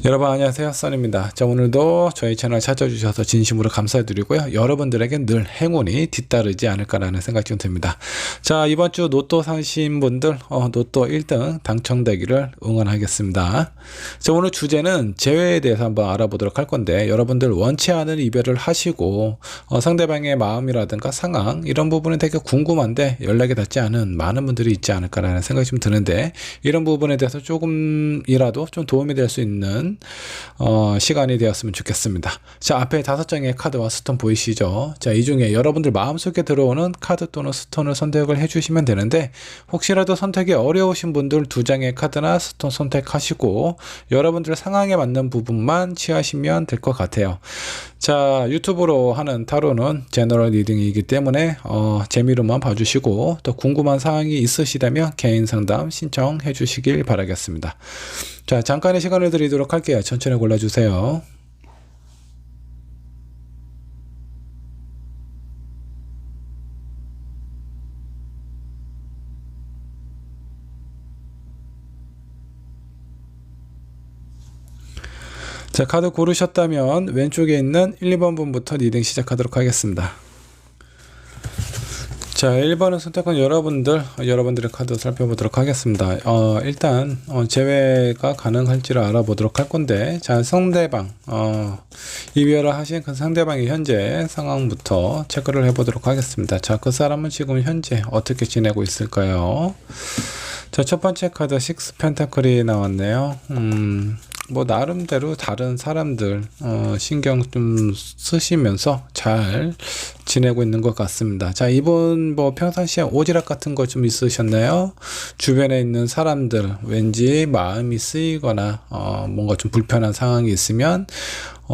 여러분 안녕하세요, 써니입니다. 자, 오늘도 저희 채널 찾아주셔서 진심으로 감사드리고요. 여러분들에게 늘 행운이 뒤따르지 않을까라는 생각이 좀 듭니다. 자, 이번 주 로또 사신 분들 로또 1등 당첨되기를 응원하겠습니다. 자, 오늘 주제는 재회에 대해서 한번 알아보도록 할 건데, 여러분들 원치 않은 이별을 하시고 상대방의 마음이라든가 상황 이런 부분이 되게 궁금한데 연락이 닿지 않은 많은 분들이 있지 않을까라는 생각이 좀 드는데, 이런 부분에 대해서 조금이라도 좀 도움이 될 수 있는 시간이 되었으면 좋겠습니다. 자, 앞에 5장의 카드와 스톤 보이시죠? 자, 이 중에 여러분들 마음속에 들어오는 카드 또는 스톤을 선택을 해주시면 되는데, 혹시라도 선택이 어려우신 분들 2장의 카드나 스톤 선택하시고 여러분들 상황에 맞는 부분만 취하시면 될 것 같아요. 자, 유튜브로 하는 타로는 제너럴 리딩이기 때문에 재미로만 봐주시고, 또 궁금한 사항이 있으시다면 개인 상담 신청해 주시길 바라겠습니다. 자, 잠깐의 시간을 드리도록 할게요. 천천히 골라주세요. 자, 카드 고르셨다면 왼쪽에 있는 1, 2번 분부터 리딩 시작하도록 하겠습니다. 자, 1번은 선택한 여러분들의 카드 살펴보도록 하겠습니다. 일단 재회가 가능할지를 알아보도록 할 건데, 자, 상대방 이별을 하신 그 상대방의 현재 상황부터 체크를 해보도록 하겠습니다. 자, 그 사람은 지금 현재 어떻게 지내고 있을까요? 자, 첫 번째 카드 6 펜타클이 나왔네요. 뭐 나름대로 다른 사람들 신경 좀 쓰시면서 잘 지내고 있는 것 같습니다. 자, 이분 뭐 평상시에 오지랖 같은 거 좀 있으셨나요? 주변에 있는 사람들 왠지 마음이 쓰이거나 뭔가 좀 불편한 상황이 있으면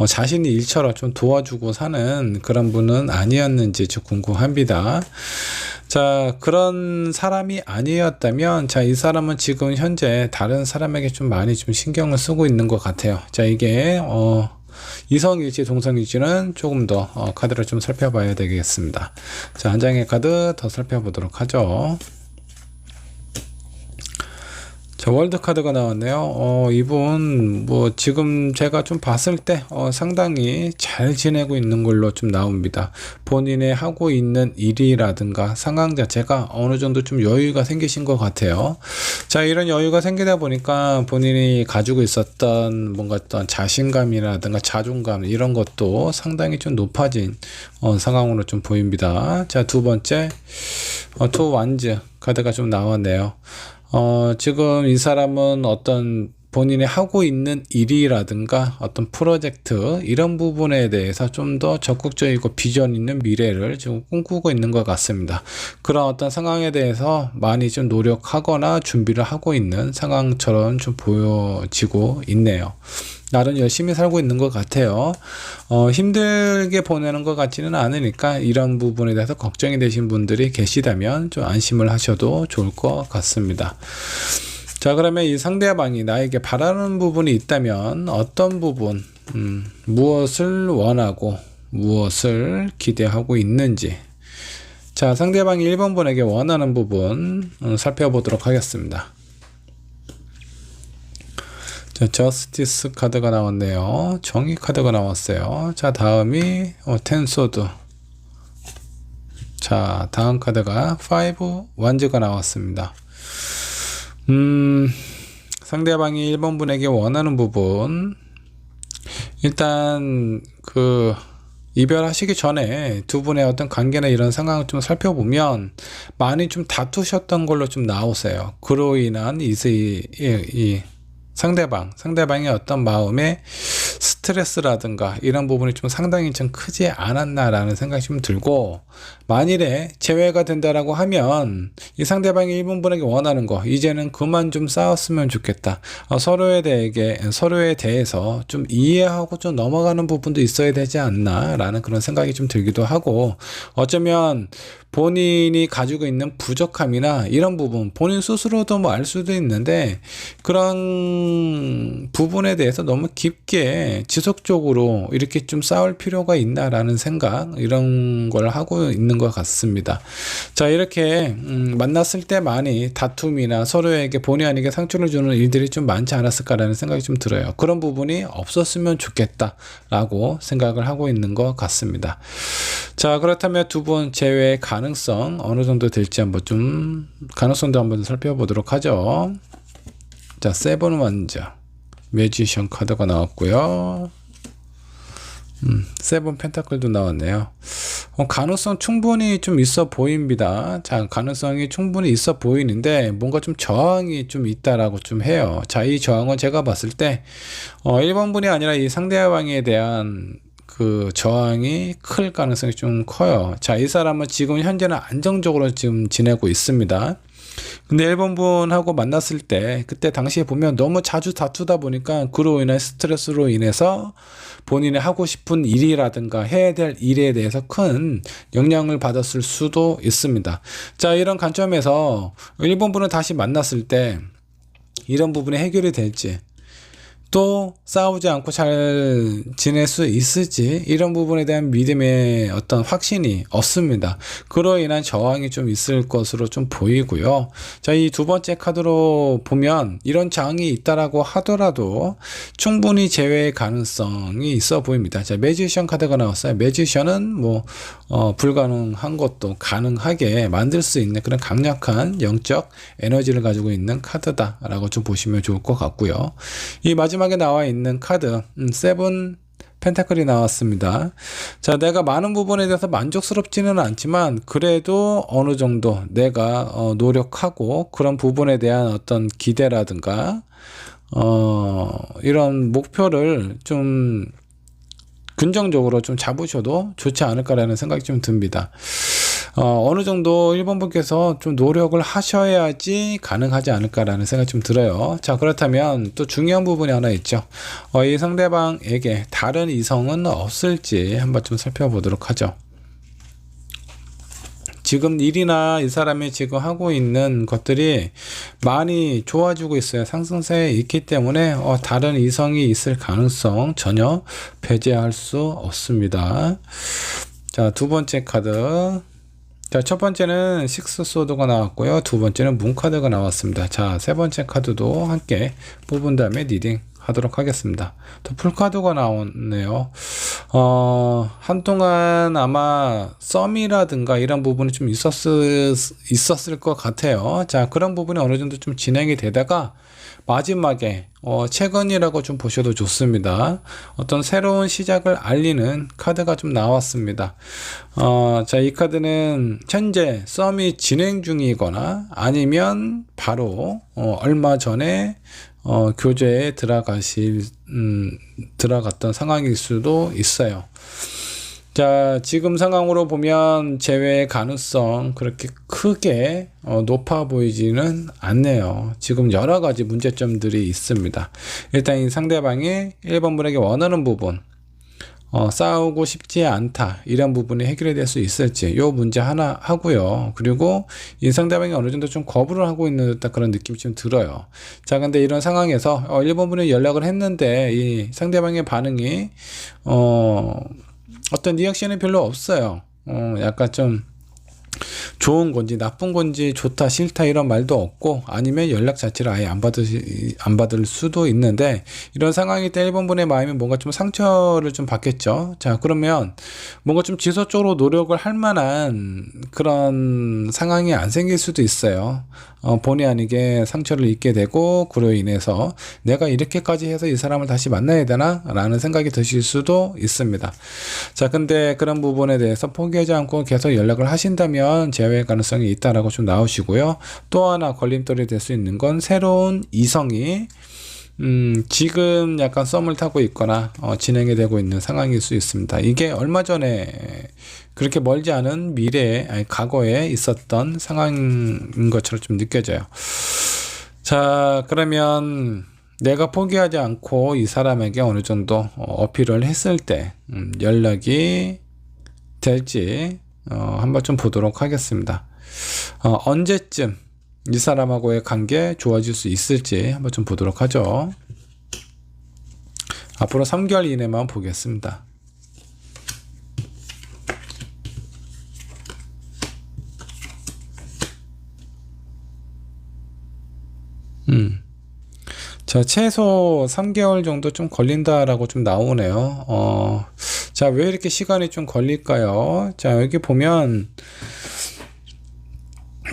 자신이 일처럼 좀 도와주고 사는 그런 분은 아니었는지 좀 궁금합니다. 자, 그런 사람이 아니었다면, 자, 이 사람은 지금 현재 다른 사람에게 좀 많이 좀 신경을 쓰고 있는 것 같아요. 자, 이게 이성일지 동성일지는 조금 더 카드를 좀 살펴봐야 되겠습니다. 자, 한 장의 카드 더 살펴보도록 하죠. 자, 월드 카드가 나왔네요. 이분 뭐 지금 제가 좀 봤을 때 상당히 잘 지내고 있는 걸로 좀 나옵니다. 본인의 하고 있는 일이라든가 상황 자체가 어느 정도 좀 여유가 생기신 것 같아요. 자, 이런 여유가 생기다 보니까 본인이 가지고 있었던 뭔가 어떤 자신감이라든가 자존감 이런 것도 상당히 좀 높아진 상황으로 좀 보입니다. 자, 두 번째 투 완즈 카드가 좀 나왔네요. 지금 이 사람은 어떤 본인이 하고 있는 일이라든가 어떤 프로젝트 이런 부분에 대해서 좀 더 적극적이고 비전 있는 미래를 지금 꿈꾸고 있는 것 같습니다. 그런 어떤 상황에 대해서 많이 좀 노력하거나 준비를 하고 있는 상황처럼 좀 보여지고 있네요. 나름 열심히 살고 있는 것 같아요. 힘들게 보내는 것 같지는 않으니까 이런 부분에 대해서 걱정이 되신 분들이 계시다면 좀 안심을 하셔도 좋을 것 같습니다. 자, 그러면 이 상대방이 나에게 바라는 부분이 있다면 어떤 부분, 무엇을 원하고 무엇을 기대하고 있는지, 자, 상대방이 1번 분에게 원하는 부분 살펴보도록 하겠습니다. 자, 저스티스 카드가 나왔네요. 정의 카드가 나왔어요. 자, 다음이 텐소드. 자, 다음 카드가 5 완즈가 나왔습니다. 상대방이 1번 분에게 원하는 부분, 일단 이별하시기 전에 두 분의 어떤 관계나 이런 상황을 좀 살펴보면 많이 좀 다투셨던 걸로 좀 나오세요. 그로 인한 이 상대방의 어떤 마음의 스트레스라든가 이런 부분이 좀 상당히 좀 크지 않았나라는 생각이 좀 들고, 만일에 재회가 된다라고 하면 이 상대방이 1번 분에게 원하는 거, 이제는 그만 좀 싸웠으면 좋겠다. 서로에 대해서 좀 이해하고 좀 넘어가는 부분도 있어야 되지 않나라는 그런 생각이 좀 들기도 하고, 어쩌면 본인이 가지고 있는 부족함이나 이런 부분 본인 스스로도 뭐 알 수도 있는데, 그런 부분에 대해서 너무 깊게 지속적으로 이렇게 좀 싸울 필요가 있나라는 생각, 이런 걸 하고 있는 것 같습니다. 자, 이렇게 만났을 때 많이 다툼이나 서로에게 본의 아니게 상처를 주는 일들이 좀 많지 않았을까라는 생각이 좀 들어요. 그런 부분이 없었으면 좋겠다라고 생각을 하고 있는 것 같습니다. 자, 그렇다면 두 분 제외의 가능성 어느 정도 될지 한번 좀 가능성도 한번 살펴보도록 하죠. 자, 세븐 먼저 매지션 카드가 나왔고요. 세븐 펜타클도 나왔네요. 가능성 충분히 좀 있어 보입니다. 자, 가능성이 충분히 있어 보이는데 뭔가 좀 저항이 좀 있다라고 좀 해요. 자, 이 저항은 제가 봤을 때 1번분이 아니라 이 상대방에 대한 그 저항이 클 가능성이 좀 커요. 자, 이 사람은 지금 현재는 안정적으로 지금 지내고 있습니다. 근데 1번분하고 만났을 때 그때 당시에 보면 너무 자주 다투다 보니까 그로 인한 스트레스로 인해서 본인이 하고 싶은 일이라든가 해야 될 일에 대해서 큰 영향을 받았을 수도 있습니다. 자, 이런 관점에서 1번분을 다시 만났을 때 이런 부분이 해결이 될지, 또 싸우지 않고 잘 지낼 수 있을지, 이런 부분에 대한 믿음의 어떤 확신이 없습니다. 그로 인한 저항이 좀 있을 것으로 좀 보이고요. 자, 이 두 번째 카드로 보면 이런 저항이 있다라고 하더라도 충분히 제외의 가능성이 있어 보입니다. 자, 매지션 카드가 나왔어요. 매지션은 뭐 불가능한 것도 가능하게 만들 수 있는 그런 강력한 영적 에너지를 가지고 있는 카드다라고 좀 보시면 좋을 것 같고요. 이 마지막에 나와 있는 카드 세븐 펜타클이 나왔습니다. 자, 내가 많은 부분에 대해서 만족스럽지는 않지만 그래도 어느 정도 내가 노력하고 그런 부분에 대한 어떤 기대라든가 이런 목표를 좀 긍정적으로 좀 잡으셔도 좋지 않을까라는 생각이 좀 듭니다. 어느 정도 1번분께서 좀 노력을 하셔야지 가능하지 않을까라는 생각이 좀 들어요. 자, 그렇다면 또 중요한 부분이 하나 있죠. 이 상대방에게 다른 이성은 없을지 한번 좀 살펴보도록 하죠. 지금 일이나 이 사람이 지금 하고 있는 것들이 많이 좋아지고 있어요. 상승세에 있기 때문에 다른 이성이 있을 가능성 전혀 배제할 수 없습니다. 자, 두 번째 카드. 자, 첫 번째는 식스 소드가 나왔고요. 두 번째는 문 카드가 나왔습니다. 자, 세 번째 카드도 함께 뽑은 다음에 리딩 하도록 하겠습니다. 또 풀카드가 나오네요. 한동안 아마 썸이라든가 이런 부분이 좀 있었을 것 같아요. 자, 그런 부분이 어느 정도 좀 진행이 되다가 마지막에 최근이라고 좀 보셔도 좋습니다. 어떤 새로운 시작을 알리는 카드가 좀 나왔습니다. 자, 이 카드는 현재 썸이 진행 중이거나 아니면 바로 얼마 전에 교제에 들어갔던 상황일 수도 있어요. 자, 지금 상황으로 보면 재회의 가능성 그렇게 크게 높아 보이지는 않네요. 지금 여러 가지 문제점들이 있습니다. 일단 이 상대방이 1번분에게 원하는 부분, 싸우고 싶지 않다, 이런 부분이 해결이 될 수 있을지, 요 문제 하나 하고요. 그리고 이 상대방이 어느 정도 좀 거부를 하고 있는 듯한 그런 느낌이 좀 들어요. 자, 근데 이런 상황에서 1번분에 연락을 했는데 이 상대방의 반응이 어떤 리액션이 별로 없어요. 약간 좀 좋은 건지 나쁜 건지 좋다 싫다 이런 말도 없고, 아니면 연락 자체를 아예 안 받을 수도 있는데, 이런 상황일 때 1번분의 마음이 뭔가 좀 상처를 좀 받겠죠. 자, 그러면 뭔가 좀 지속적으로 노력을 할 만한 그런 상황이 안 생길 수도 있어요. 본의 아니게 상처를 입게 되고, 그로 인해서 내가 이렇게까지 해서 이 사람을 다시 만나야 되나? 라는 생각이 드실 수도 있습니다. 자, 근데 그런 부분에 대해서 포기하지 않고 계속 연락을 하신다면 재회 가능성이 있다라고 좀 나오시고요. 또 하나 걸림돌이 될 수 있는 건 새로운 이성이 지금 약간 썸을 타고 있거나 진행이 되고 있는 상황일 수 있습니다. 이게 얼마 전에 그렇게 멀지 않은 과거에 있었던 상황인 것처럼 좀 느껴져요. 자, 그러면 내가 포기하지 않고 이 사람에게 어느 정도 어필을 했을 때 연락이 될지 한번 좀 보도록 하겠습니다. 언제쯤 이 사람하고의 관계 좋아질 수 있을지 한번 좀 보도록 하죠. 앞으로 3개월 이내만 보겠습니다. 자, 최소 3개월 정도 좀 걸린다라고 좀 나오네요. 자, 왜 이렇게 시간이 좀 걸릴까요? 자, 여기 보면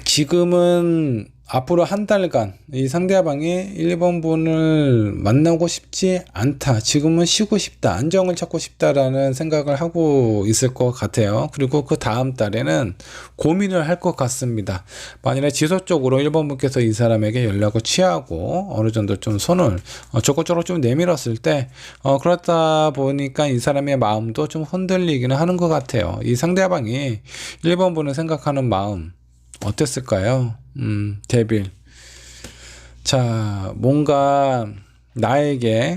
지금은 앞으로 한 달간 이 상대방이 1번 분을 만나고 싶지 않다. 지금은 쉬고 싶다. 안정을 찾고 싶다라는 생각을 하고 있을 것 같아요. 그리고 그 다음 달에는 고민을 할 것 같습니다. 만일에 지속적으로 1번 분께서 이 사람에게 연락을 취하고 어느 정도 좀 손을 적극적으로 좀 내밀었을 때 그렇다 보니까 이 사람의 마음도 좀 흔들리기는 하는 것 같아요. 이 상대방이 1번 분을 생각하는 마음 어땠을까요? 데빌. 자, 뭔가 나에게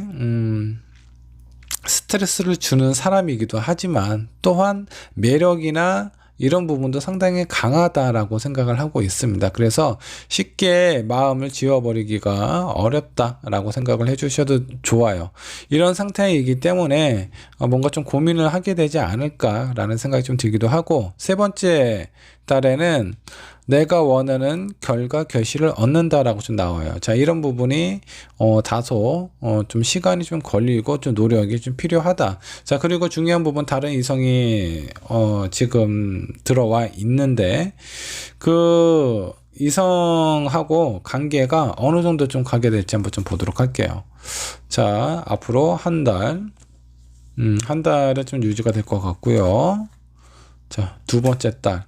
스트레스를 주는 사람이기도 하지만 또한 매력이나 이런 부분도 상당히 강하다라고 생각을 하고 있습니다. 그래서 쉽게 마음을 지워버리기가 어렵다라고 생각을 해주셔도 좋아요. 이런 상태이기 때문에 뭔가 좀 고민을 하게 되지 않을까라는 생각이 좀 들기도 하고, 세 번째 달에는 내가 원하는 결과 결실을 얻는다라고 좀 나와요. 자, 이런 부분이 다소 좀 시간이 좀 걸리고 좀 노력이 좀 필요하다. 자, 그리고 중요한 부분, 다른 이성이 지금 들어와 있는데 그 이성하고 관계가 어느 정도 좀 가게 될지 한번 좀 보도록 할게요. 자, 앞으로 한 달에 좀 유지가 될 것 같고요. 자, 두 번째 달,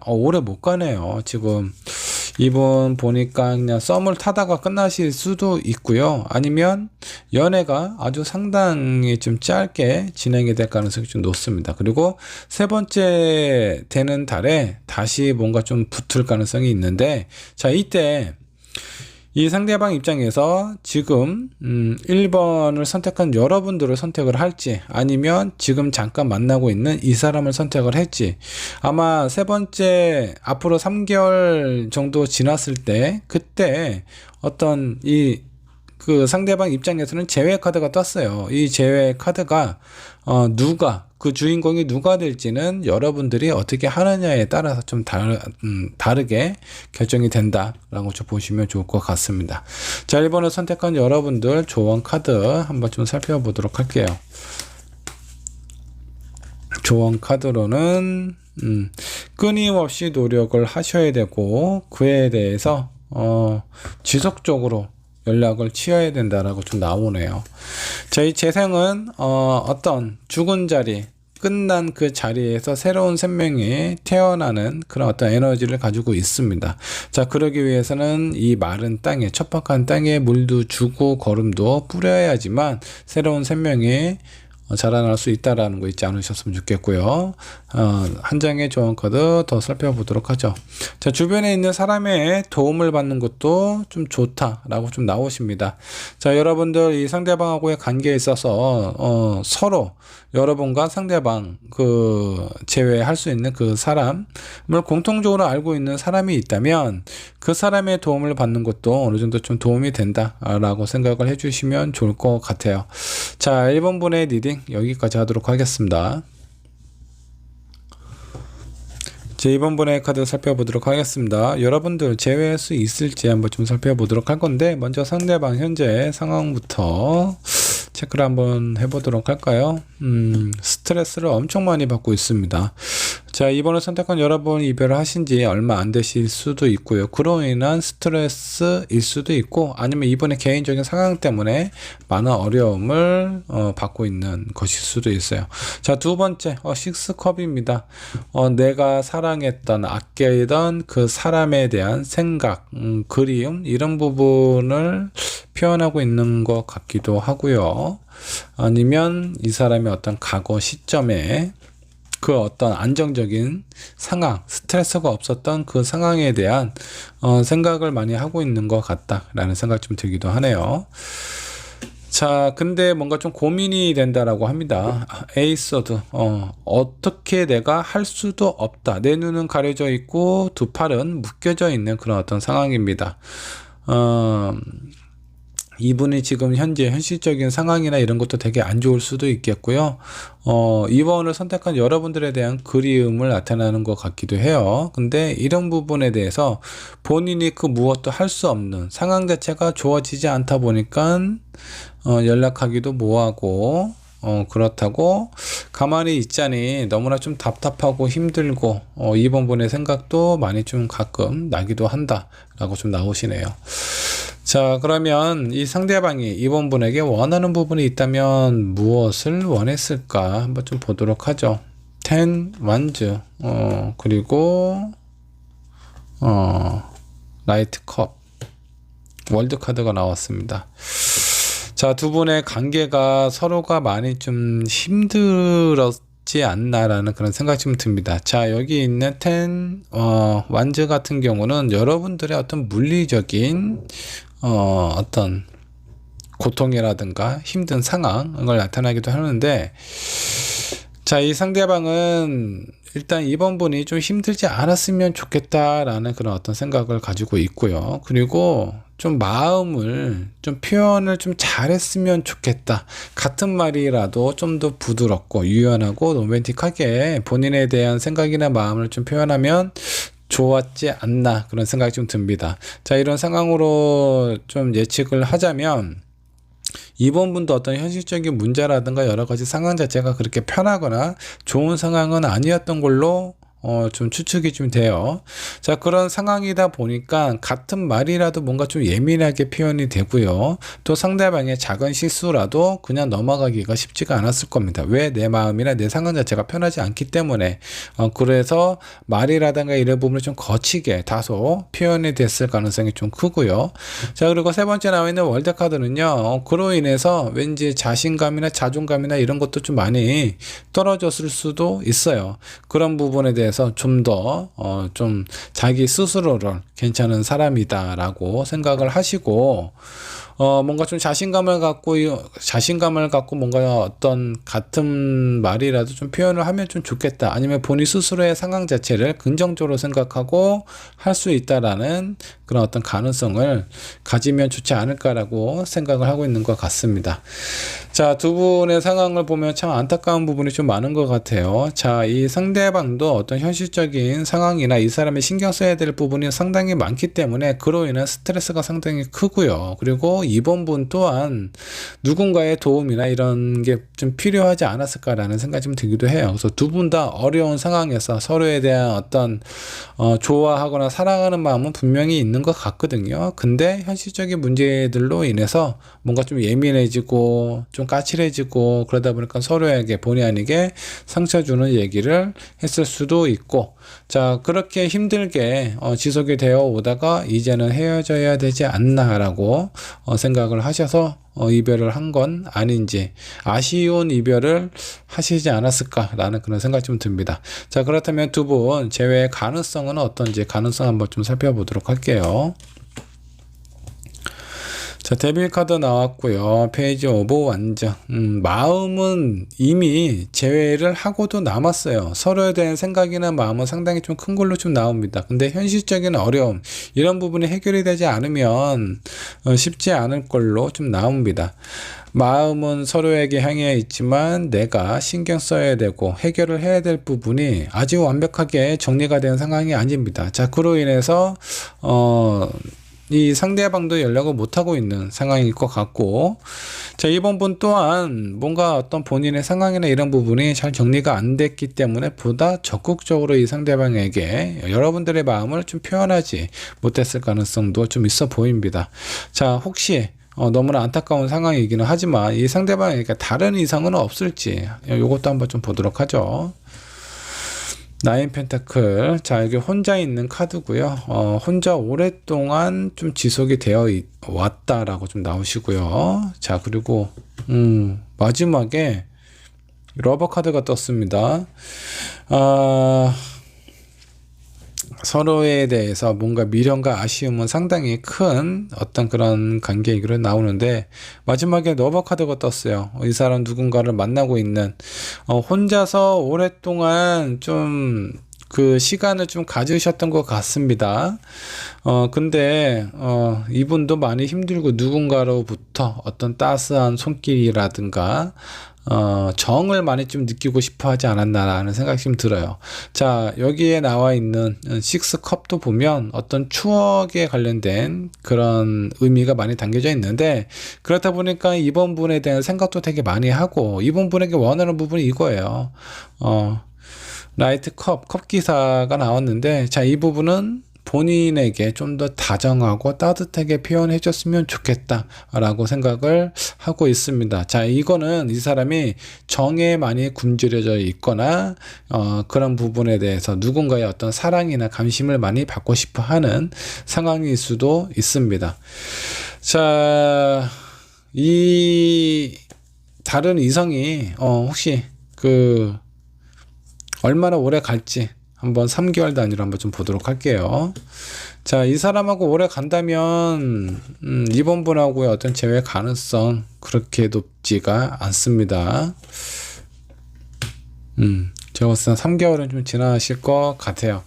오래 못 가네요. 지금 이분 보니까 그냥 썸을 타다가 끝나실 수도 있고요. 아니면 연애가 아주 상당히 좀 짧게 진행이 될 가능성이 좀 높습니다. 그리고 세 번째 되는 달에 다시 뭔가 좀 붙을 가능성이 있는데, 자, 이때 이 상대방 입장에서 지금 1번을 선택한 여러분들을 선택을 할지, 아니면 지금 잠깐 만나고 있는 이 사람을 선택을 할지, 아마 세 번째 앞으로 3개월 정도 지났을 때 그때 어떤 그 상대방 입장에서는 제외 카드가 떴어요. 이 제외 카드가 그 주인공이 누가 될지는 여러분들이 어떻게 하느냐에 따라서 좀 다르게 결정이 된다라고 좀 보시면 좋을 것 같습니다. 자, 1번을 선택한 여러분들 조언 카드 한번 좀 살펴보도록 할게요. 조언 카드로는 끊임없이 노력을 하셔야 되고, 그에 대해서 지속적으로 연락을 취해야 된다라고 좀 나오네요. 저희 재생은 어떤 죽은 자리, 끝난 그 자리에서 새로운 생명이 태어나는 그런 어떤 에너지를 가지고 있습니다. 자, 그러기 위해서는 이 마른 땅에, 척박한 땅에 물도 주고 거름도 뿌려야지만 새로운 생명이 자라날 수 있다라는 거 잊지 않으셨으면 좋겠고요. 한 장의 조언 카드 더 살펴보도록 하죠. 자, 주변에 있는 사람의 도움을 받는 것도 좀 좋다라고 좀 나오십니다. 자, 여러분들 이 상대방하고의 관계에 있어서 서로 여러분과 상대방 제외할 수 있는 그 사람을 공통적으로 알고 있는 사람이 있다면 그 사람의 도움을 받는 것도 어느 정도 좀 도움이 된다라고 생각을 해주시면 좋을 것 같아요. 자, 1번 분의 리딩 여기까지 하도록 하겠습니다. 제 2번 분의 카드 살펴보도록 하겠습니다. 여러분들 제외할 수 있을지 한번 좀 살펴보도록 할 건데, 먼저 상대방 현재 상황부터 체크를 한번 해보도록 할까요? 스트레스를 엄청 많이 받고 있습니다. 자, 2번을 선택한 여러분 이별을 하신 지 얼마 안 되실 수도 있고요. 그로 인한 스트레스일 수도 있고, 아니면 이번에 개인적인 상황 때문에 많은 어려움을 받고 있는 것일 수도 있어요. 자, 두 번째 식스컵입니다. 내가 사랑했던, 아끼던 그 사람에 대한 생각, 그리움, 이런 부분을 표현하고 있는 것 같기도 하고요. 아니면 이 사람의 어떤 과거 시점에 그 어떤 안정적인 상황, 스트레스가 없었던 그 상황에 대한 생각을 많이 하고 있는 것 같다라는 생각이 좀 들기도 하네요. 자, 근데 뭔가 좀 고민이 된다라고 합니다. 에이소드, 어떻게 내가 할 수도 없다. 내 눈은 가려져 있고 두 팔은 묶여져 있는 그런 어떤 상황입니다. 이분이 지금 현재 현실적인 상황이나 이런 것도 되게 안 좋을 수도 있겠고요. 2번을 선택한 여러분들에 대한 그리움을 나타나는 것 같기도 해요. 근데 이런 부분에 대해서 본인이 그 무엇도 할 수 없는 상황 자체가 좋아지지 않다 보니까 연락하기도 뭐하고 그렇다고 가만히 있자니 너무나 좀 답답하고 힘들고 2번 분의 생각도 많이 좀 가끔 나기도 한다 라고 좀 나오시네요. 자, 그러면 이 상대방이 2번 분에게 원하는 부분이 있다면 무엇을 원했을까 한번 좀 보도록 하죠. 10 완즈 그리고 라이트 컵 월드 카드가 나왔습니다. 자, 두 분의 관계가 서로가 많이 좀 힘들었지 않나라는 그런 생각이 좀 듭니다. 자, 여기 있는 10 완즈 같은 경우는 여러분들의 어떤 물리적인 어떤 고통이라든가 힘든 상황을 나타나기도 하는데, 자, 이 상대방은 일단 2번 분이 좀 힘들지 않았으면 좋겠다라는 그런 어떤 생각을 가지고 있고요. 그리고 좀 마음을 좀 표현을 좀 잘했으면 좋겠다. 같은 말이라도 좀 더 부드럽고 유연하고 로맨틱하게 본인에 대한 생각이나 마음을 좀 표현하면 좋았지 않나 그런 생각이 좀 듭니다. 자, 이런 상황으로 좀 예측을 하자면 2번 분도 어떤 현실적인 문제라든가 여러 가지 상황 자체가 그렇게 편하거나 좋은 상황은 아니었던 걸로 좀 추측이 좀 돼요. 자, 그런 상황이다 보니까 같은 말이라도 뭔가 좀 예민하게 표현이 되고요. 또 상대방의 작은 실수라도 그냥 넘어가기가 쉽지가 않았을 겁니다. 왜? 내 마음이나 내 상황 자체가 편하지 않기 때문에. 그래서 말이라든가 이런 부분을 좀 거치게 다소 표현이 됐을 가능성이 좀 크고요. 자, 그리고 세 번째 나와 있는 월드 카드는요. 그로 인해서 왠지 자신감이나 자존감이나 이런 것도 좀 많이 떨어졌을 수도 있어요. 그런 부분에 대해서 좀 더 좀 자기 스스로를 괜찮은 사람이다라고 생각을 하시고 뭔가 좀 자신감을 갖고 뭔가 어떤 같은 말이라도 좀 표현을 하면 좀 좋겠다. 아니면 본인 스스로의 상황 자체를 긍정적으로 생각하고 할 수 있다라는 그런 어떤 가능성을 가지면 좋지 않을까라고 생각을 하고 있는 것 같습니다. 자, 두 분의 상황을 보면 참 안타까운 부분이 좀 많은 것 같아요. 자, 이 상대방도 어떤 현실적인 상황이나 이 사람이 신경 써야 될 부분이 상당히 많기 때문에 그로 인한 스트레스가 상당히 크고요. 그리고 2번 분 또한 누군가의 도움이나 이런 게 좀 필요하지 않았을까라는 생각이 좀 들기도 해요. 그래서 두 분 다 어려운 상황에서 서로에 대한 어떤 좋아하거나 사랑하는 마음은 분명히 있는 것 같거든요. 근데 현실적인 문제들로 인해서 뭔가 좀 예민해지고 좀 까칠해지고 그러다 보니까 서로에게 본의 아니게 상처 주는 얘기를 했을 수도 있고, 자, 그렇게 힘들게 지속이 되어 오다가 이제는 헤어져야 되지 않나라고 생각을 하셔서 이별을 한 건 아닌지, 아쉬운 이별을 하시지 않았을까라는 그런 생각이 좀 듭니다. 자, 그렇다면 두 분 재회의 가능성은 어떤지 가능성 한번 좀 살펴보도록 할게요. 자, 데빌 카드 나왔고요. 페이지 오브 완전. 마음은 이미 재회를 하고도 남았어요. 서로에 대한 생각이나 마음은 상당히 좀 큰 걸로 좀 나옵니다. 근데 현실적인 어려움, 이런 부분이 해결이 되지 않으면 쉽지 않을 걸로 좀 나옵니다. 마음은 서로에게 향해 있지만 내가 신경 써야 되고 해결을 해야 될 부분이 아주 완벽하게 정리가 된 상황이 아닙니다. 자, 그로 인해서 이 상대방도 연락을 못하고 있는 상황일 것 같고, 자, 이번 분 또한 뭔가 어떤 본인의 상황이나 이런 부분이 잘 정리가 안 됐기 때문에 보다 적극적으로 이 상대방에게 여러분들의 마음을 좀 표현하지 못했을 가능성도 좀 있어 보입니다. 자, 혹시 너무나 안타까운 상황이기는 하지만 이 상대방에게 다른 이상은 없을지 이것도 한번 좀 보도록 하죠. 나인 펜타클. 자, 여기 혼자 있는 카드고요. 혼자 오랫동안 좀 지속이 되어 왔다라고 좀 나오시고요. 자, 그리고 마지막에 러버 카드가 떴습니다. 서로에 대해서 뭔가 미련과 아쉬움은 상당히 큰 어떤 그런 관계이기로 나오는데, 마지막에 러버 카드가 떴어요. 이 사람 누군가를 만나고 있는, 혼자서 오랫동안 좀 그 시간을 좀 가지셨던 것 같습니다. 근데 이분도 많이 힘들고 누군가로부터 어떤 따스한 손길이라든가 정을 많이 좀 느끼고 싶어 하지 않았나라는 생각이 좀 들어요. 자, 여기에 나와 있는 식스 컵도 보면 어떤 추억에 관련된 그런 의미가 많이 담겨져 있는데, 그렇다 보니까 이번 분에 대한 생각도 되게 많이 하고, 이번 분에게 원하는 부분이 이거예요. 라이트 컵 기사가 나왔는데, 자, 이 부분은 본인에게 좀 더 다정하고 따뜻하게 표현해 줬으면 좋겠다 라고 생각을 하고 있습니다. 자, 이거는 이 사람이 정에 많이 굶주려져 있거나 그런 부분에 대해서 누군가의 어떤 사랑이나 감심을 많이 받고 싶어 하는 상황일 수도 있습니다. 자, 이 다른 이성이 혹시 얼마나 오래 갈지 한번 3개월 단위로 한번 좀 보도록 할게요. 자, 이 사람하고 오래 간다면 이번 분하고의 어떤 재회 가능성 그렇게 높지가 않습니다. 제가 봤을 때 3개월은 좀 지나실 것 같아요.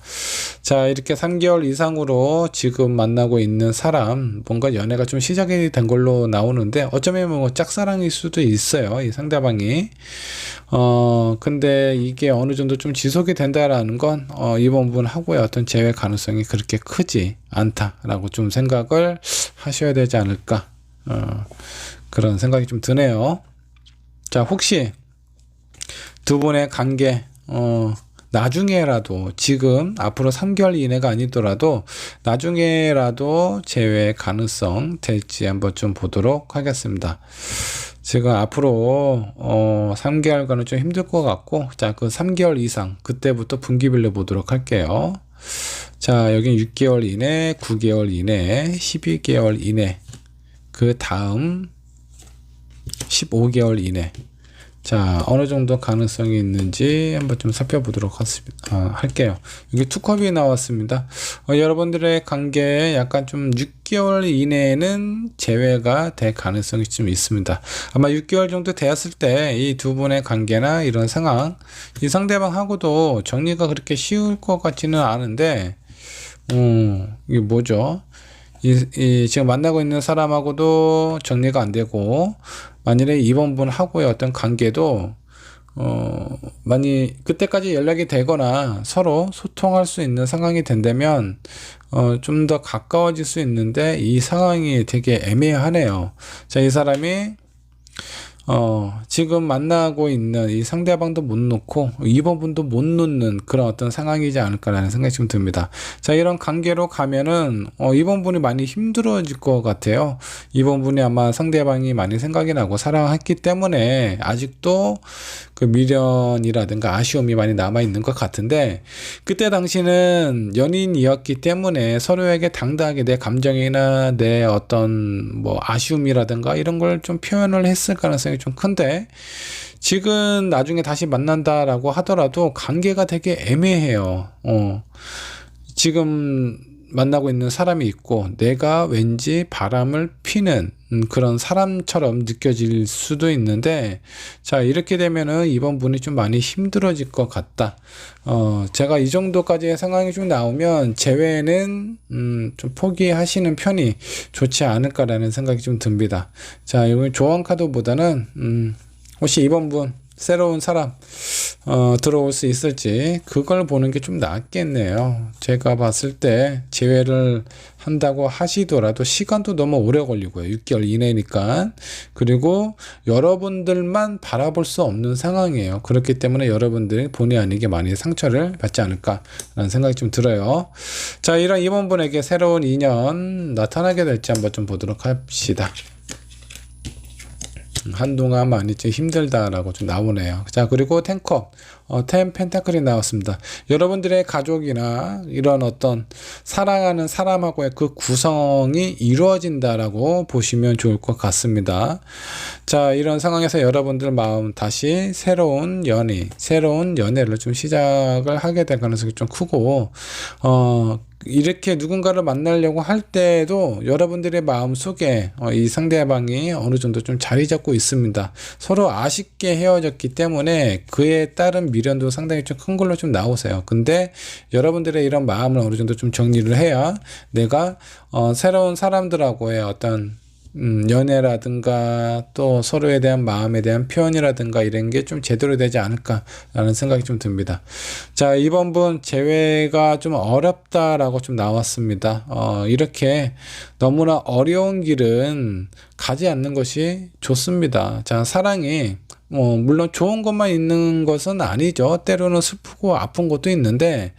자, 이렇게 3개월 이상으로 지금 만나고 있는 사람, 뭔가 연애가 좀 시작이 된 걸로 나오는데, 어쩌면 뭐 짝사랑일 수도 있어요, 이 상대방이. 근데 이게 어느 정도 좀 지속이 된다라는 건, 이번 분하고의 어떤 재회 가능성이 그렇게 크지 않다라고 좀 생각을 하셔야 되지 않을까. 그런 생각이 좀 드네요. 자, 혹시 두 분의 관계, 나중에라도 지금 앞으로 3개월 이내가 아니더라도 나중에라도 재회 가능성 될지 한번 좀 보도록 하겠습니다. 지금 앞으로 3개월간은 좀 힘들 것 같고, 자, 그 3개월 이상 그때부터 분기별로 보도록 할게요. 자, 여긴 6개월 이내, 9개월 이내, 12개월 이내, 그 다음 15개월 이내. 자, 어느 정도 가능성이 있는지 한번 좀 살펴보도록 할게요. 여기 투컵이 나왔습니다. 여러분들의 관계에 약간 좀 6개월 이내에는 재회가 될 가능성이 좀 있습니다. 아마 6개월 정도 되었을 때 이 두 분의 관계나 이런 상황, 이 상대방하고도 정리가 그렇게 쉬울 것 같지는 않은데, 이게 뭐죠? 지금 만나고 있는 사람하고도 정리가 안 되고, 만일에 이번 분하고의 어떤 관계도 많이 그때까지 연락이 되거나 서로 소통할 수 있는 상황이 된다면 좀 더 가까워질 수 있는데, 이 상황이 되게 애매하네요. 자, 이 사람이 지금 만나고 있는 이 상대방도 못 놓고 이번 분도 못 놓는 그런 어떤 상황이지 않을까라는 생각이 좀 듭니다. 자, 이런 관계로 가면은 이번 분이 많이 힘들어질 것 같아요. 이번 분이 아마 상대방이 많이 생각이 나고 사랑했기 때문에 아직도 그 미련이라든가 아쉬움이 많이 남아 있는 것 같은데, 그때 당시는 연인이었기 때문에 서로에게 당당하게 내 감정이나 내 어떤 뭐 아쉬움이라든가 이런 걸 좀 표현을 했을 가능성이 좀 큰데, 지금 나중에 다시 만난다라고 하더라도 관계가 되게 애매해요. 지금 만나고 있는 사람이 있고 내가 왠지 바람을 피는 그런 사람처럼 느껴질 수도 있는데, 자, 이렇게 되면은 이번 분이 좀 많이 힘들어질 것 같다. 제가 이 정도까지의 상황이 좀 나오면 재회는 좀 포기하시는 편이 좋지 않을까라는 생각이 좀 듭니다. 자, 이번 조언 카드보다는 혹시 이번 분 새로운 사람 들어올 수 있을지 그걸 보는 게 좀 낫겠네요. 제가 봤을 때 재회를 한다고 하시더라도 시간도 너무 오래 걸리고요. 6개월 이내니까. 그리고 여러분들만 바라볼 수 없는 상황이에요. 그렇기 때문에 여러분들이 본의 아니게 많이 상처를 받지 않을까라는 생각이 좀 들어요. 자, 이런 이번 분에게 새로운 인연 나타나게 될지 한번 좀 보도록 합시다. 한동안 많이 좀 힘들다라고 좀 나오네요. 자, 그리고 텐컵, 10 펜타클이 나왔습니다. 여러분들의 가족이나 이런 어떤 사랑하는 사람하고의 그 구성이 이루어진다라고 보시면 좋을 것 같습니다. 자, 이런 상황에서 여러분들 마음 다시 새로운 연애를 좀 시작을 하게 될 가능성이 좀 크고, 이렇게 누군가를 만나려고 할 때에도 여러분들의 마음속에 이 상대방이 어느 정도 좀 자리 잡고 있습니다. 서로 아쉽게 헤어졌기 때문에 그에 따른 미련도 상당히 좀 큰 걸로 좀 나오세요. 근데 여러분들의 이런 마음을 어느 정도 좀 정리를 해야 내가 새로운 사람들하고의 어떤 연애라든가 또 서로에 대한 마음에 대한 표현이라든가 이런 게 좀 제대로 되지 않을까라는 생각이 좀 듭니다. 자, 이번 분 재회가 좀 어렵다라고 좀 나왔습니다. 이렇게 너무나 어려운 길은 가지 않는 것이 좋습니다. 자, 사랑이 물론 좋은 것만 있는 것은 아니죠. 때로는 슬프고 아픈 것도 있는데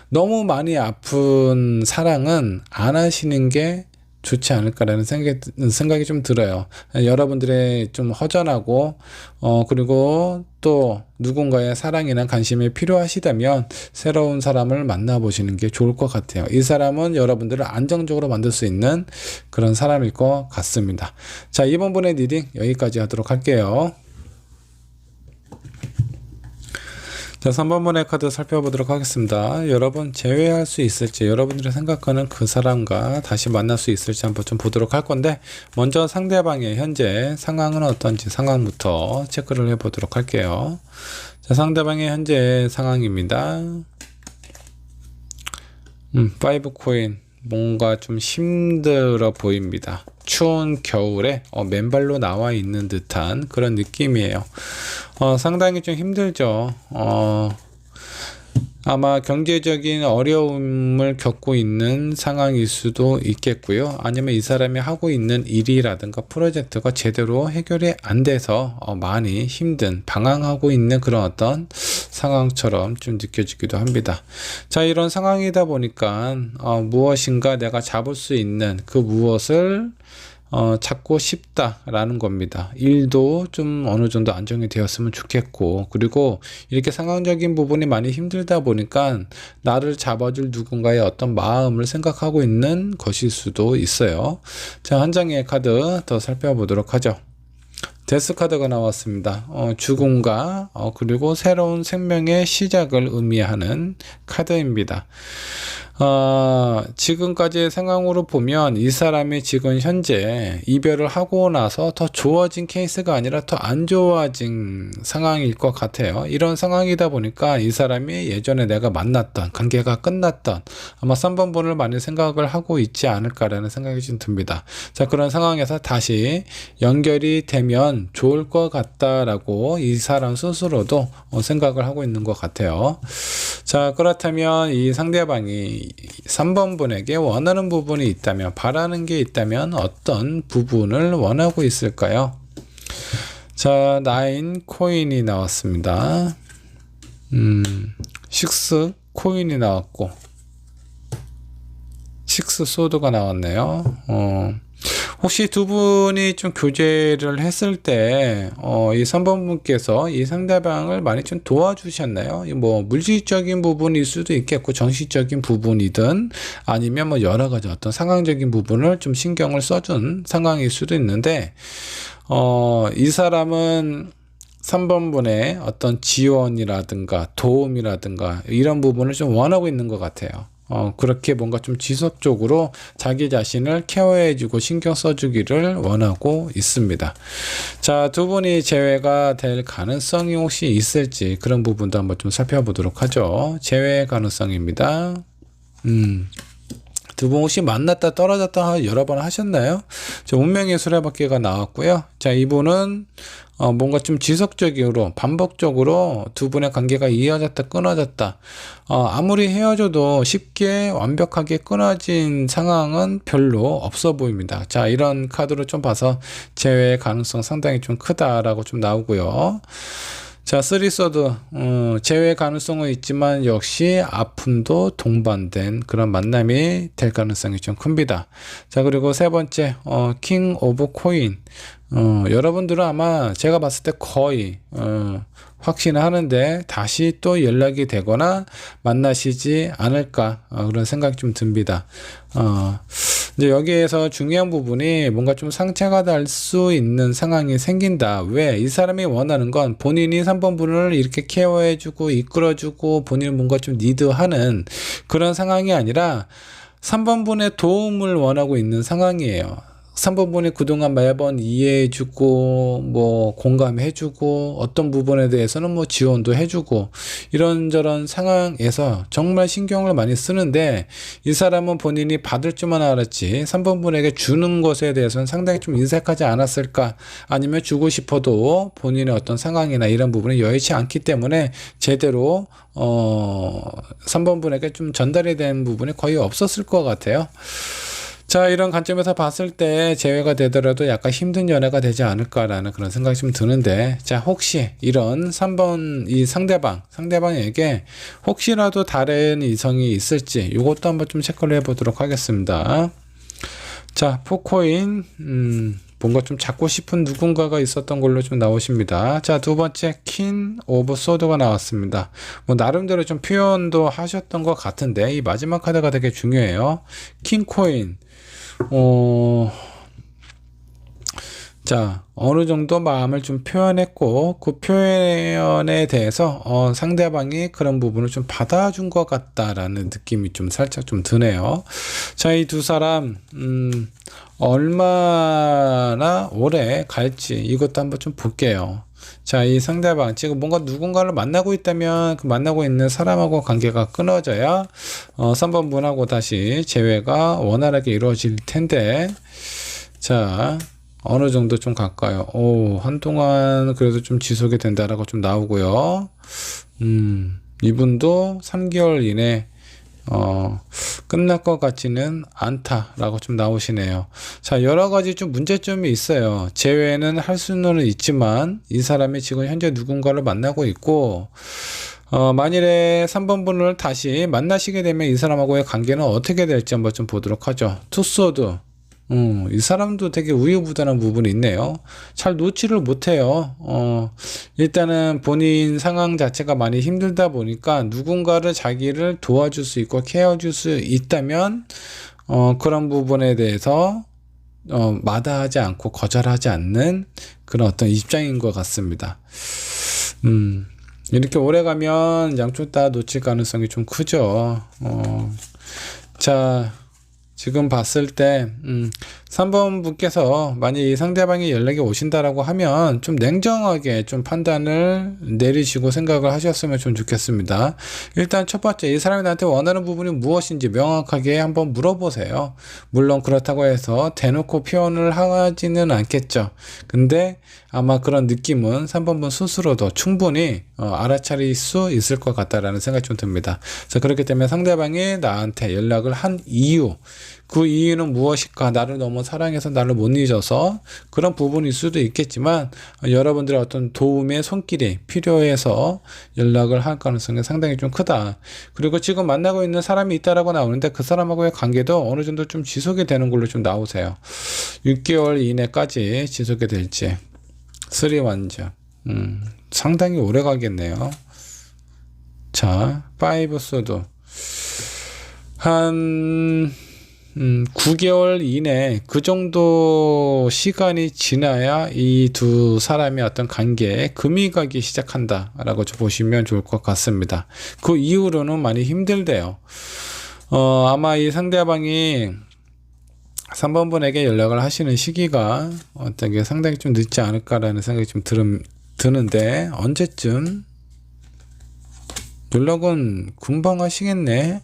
너무 많이 아픈 사랑은 안 하시는 게 좋지 않을까라는 생각이 좀 들어요. 여러분들의 좀 허전하고 그리고 또 누군가의 사랑이나 관심이 필요하시다면 새로운 사람을 만나보시는 게 좋을 것 같아요. 이 사람은 여러분들을 안정적으로 만들 수 있는 그런 사람일 것 같습니다. 자, 이번 분의 리딩 여기까지 하도록 할게요. 자, 3번 분의 카드 살펴보도록 하겠습니다. 여러분 재회할 수 있을지, 여러분들이 생각하는 그 사람과 다시 만날 수 있을지 한번 좀 보도록 할 건데, 먼저 상대방의 현재 상황은 어떤지 상황부터 체크를 해보도록 할게요. 자, 상대방의 현재 상황입니다. 5 코인, 뭔가 좀 힘들어 보입니다. 추운 겨울에 맨발로 나와 있는 듯한 그런 느낌이에요. 상당히 좀 힘들죠. 아마 경제적인 어려움을 겪고 있는 상황일 수도 있겠고요. 아니면 이 사람이 하고 있는 일이라든가 프로젝트가 제대로 해결이 안 돼서 많이 힘든, 방황하고 있는 그런 어떤 상황처럼 좀 느껴지기도 합니다. 자, 이런 상황이다 보니까 무엇인가 내가 잡을 수 있는 그 무엇을 찾고 싶다라는 겁니다. 일도 좀 어느 정도 안정이 되었으면 좋겠고, 그리고 이렇게 상황적인 부분이 많이 힘들다 보니까 나를 잡아줄 누군가의 어떤 마음을 생각하고 있는 것일 수도 있어요. 자, 한 장의 카드 더 살펴보도록 하죠. 데스 카드가 나왔습니다. 죽음과 그리고 새로운 생명의 시작을 의미하는 카드입니다. 지금까지의 상황으로 보면 이 사람이 지금 현재 이별을 하고 나서 더 좋아진 케이스가 아니라 더 안 좋아진 상황일 것 같아요. 이런 상황이다 보니까 이 사람이 예전에 내가 만났던 관계가 끝났던 아마 3번 분을 많이 생각을 하고 있지 않을까라는 생각이 좀 듭니다. 자, 그런 상황에서 다시 연결이 되면 좋을 것 같다라고 이 사람 스스로도 생각을 하고 있는 것 같아요. 자, 그렇다면 이 상대방이 3번 분에게 원하는 부분이 있다면, 바라는 게 있다면 어떤 부분을 원하고 있을까요? 자, 9 코인이 나왔습니다. 6 코인이 나왔고 6 소드가 나왔네요. 혹시 두 분이 좀 교제를 했을 때, 이 3번 분께서 이 상대방을 많이 좀 도와주셨나요? 뭐, 물질적인 부분일 수도 있겠고, 정신적인 부분이든, 아니면 뭐, 여러 가지 어떤 상황적인 부분을 좀 신경을 써준 상황일 수도 있는데, 이 사람은 3번 분의 어떤 지원이라든가, 도움이라든가, 이런 부분을 좀 원하고 있는 것 같아요. 그렇게 뭔가 좀 지속적으로 자기 자신을 케어해주고 신경 써주기를 원하고 있습니다. 자, 두 분이 재회가 될 가능성이 혹시 있을지 그런 부분도 한번 좀 살펴보도록 하죠. 재회 가능성입니다. 두 분 혹시 만났다 떨어졌다 여러 번 하셨나요? 자, 운명의 수레바퀴가 나왔고요. 자, 이분은 뭔가 좀 지속적으로 반복적으로 두 분의 관계가 이어졌다 끊어졌다, 아무리 헤어져도 쉽게 완벽하게 끊어진 상황은 별로 없어 보입니다. 자, 이런 카드로 좀 봐서 재회 가능성 상당히 좀 크다라고 좀 나오고요. 자, 3 소드, 재회 가능성은 있지만 역시 아픔도 동반된 그런 만남이 될 가능성이 좀 큽니다. 자, 그리고 세 번째, 킹 오브 코인. 여러분들은 아마 제가 봤을 때 거의 확신을 하는데 다시 또 연락이 되거나 만나시지 않을까, 그런 생각이 좀 듭니다. 이제 여기에서 중요한 부분이 뭔가 좀 상처가 날 수 있는 상황이 생긴다. 왜? 이 사람이 원하는 건 본인이 3번 분을 이렇게 케어해주고 이끌어주고 본인이 뭔가 좀 리드하는 그런 상황이 아니라 3번 분의 도움을 원하고 있는 상황이에요. 3번 분이 그동안 매번 이해해주고 뭐 공감해주고 어떤 부분에 대해서는 뭐 지원도 해주고 이런저런 상황에서 정말 신경을 많이 쓰는데 이 사람은 본인이 받을 줄만 알았지 3번 분에게 주는 것에 대해서는 상당히 좀 인색하지 않았을까, 아니면 주고 싶어도 본인의 어떤 상황이나 이런 부분이 여의치 않기 때문에 제대로 3번 분에게 좀 전달이 된 부분이 거의 없었을 것 같아요. 자, 이런 관점에서 봤을 때 재회가 되더라도 약간 힘든 연애가 되지 않을까라는 그런 생각이 좀 드는데, 자, 혹시 이런 3번 이 상대방에게 혹시라도 다른 이성이 있을지 이것도 한번 좀 체크를 해보도록 하겠습니다. 자, 포코인 뭔가 좀 잡고 싶은 누군가가 있었던 걸로 좀 나오십니다. 자, 두 번째 퀸 오브 소드가 나왔습니다. 뭐 나름대로 좀 표현도 하셨던 것 같은데 이 마지막 카드가 되게 중요해요. 킹 코인. 자, 어느 정도 마음을 좀 표현했고 그 표현에 대해서 상대방이 그런 부분을 좀 받아준 것 같다라는 느낌이 좀 살짝 좀 드네요. 자, 이 두 사람 얼마나 오래 갈지 이것도 한번 좀 볼게요. 자, 이 상대방 지금 뭔가 누군가를 만나고 있다면 그 만나고 있는 사람하고 관계가 끊어져야 3번 분하고 다시 재회가 원활하게 이루어질 텐데, 자, 어느 정도 좀 갈까요? 한동안 그래도 좀 지속이 된다라고 좀 나오고요. 이분도 3개월 이내 끝날 것 같지는 않다라고 좀 나오시네요. 자, 여러 가지 좀 문제점이 있어요. 재회는 할 수는 있지만 이 사람이 지금 현재 누군가를 만나고 있고 만일에 3번 분을 다시 만나시게 되면 이 사람하고의 관계는 어떻게 될지 한번 좀 보도록 하죠. 투소드. 이 사람도 되게 우유부단한 부분이 있네요. 잘 놓지를 못해요. 일단은 본인 상황 자체가 많이 힘들다 보니까 누군가를 자기를 도와줄 수 있고 케어줄 수 있다면 그런 부분에 대해서 마다하지 않고 거절하지 않는 그런 어떤 입장인 것 같습니다. 이렇게 오래 가면 양쪽 다 놓칠 가능성이 좀 크죠. 자, 지금 봤을 때 3번 분께서 만약 이 상대방이 연락이 오신다라고 하면 좀 냉정하게 좀 판단을 내리시고 생각을 하셨으면 좀 좋겠습니다. 일단 첫 번째, 이 사람이 나한테 원하는 부분이 무엇인지 명확하게 한번 물어보세요. 물론 그렇다고 해서 대놓고 표현을 하지는 않겠죠. 근데 아마 그런 느낌은 3번 분 스스로도 충분히 알아차릴 수 있을 것 같다라는 생각이 좀 듭니다. 자, 그렇기 때문에 상대방이 나한테 연락을 한 이유, 그 이유는 무엇일까? 나를 너무 사랑해서 나를 못 잊어서 그런 부분일 수도 있겠지만 여러분들의 어떤 도움의 손길이 필요해서 연락을 할 가능성이 상당히 좀 크다. 그리고 지금 만나고 있는 사람이 있다라고 나오는데 그 사람하고의 관계도 어느 정도 좀 지속이 되는 걸로 좀 나오세요. 6개월 이내까지 지속이 될지. 3완전. 상당히 오래 가겠네요. 자, 5소드. 한 9개월 이내 그 정도 시간이 지나야 이 두 사람의 어떤 관계에 금이 가기 시작한다 라고 보시면 좋을 것 같습니다. 그 이후로는 많이 힘들대요. 아마 이 상대방이 3번 분에게 연락을 하시는 시기가 어떻게 상당히 좀 늦지 않을까라는 생각이 좀 드는데, 언제쯤 연락은 금방 하시겠네.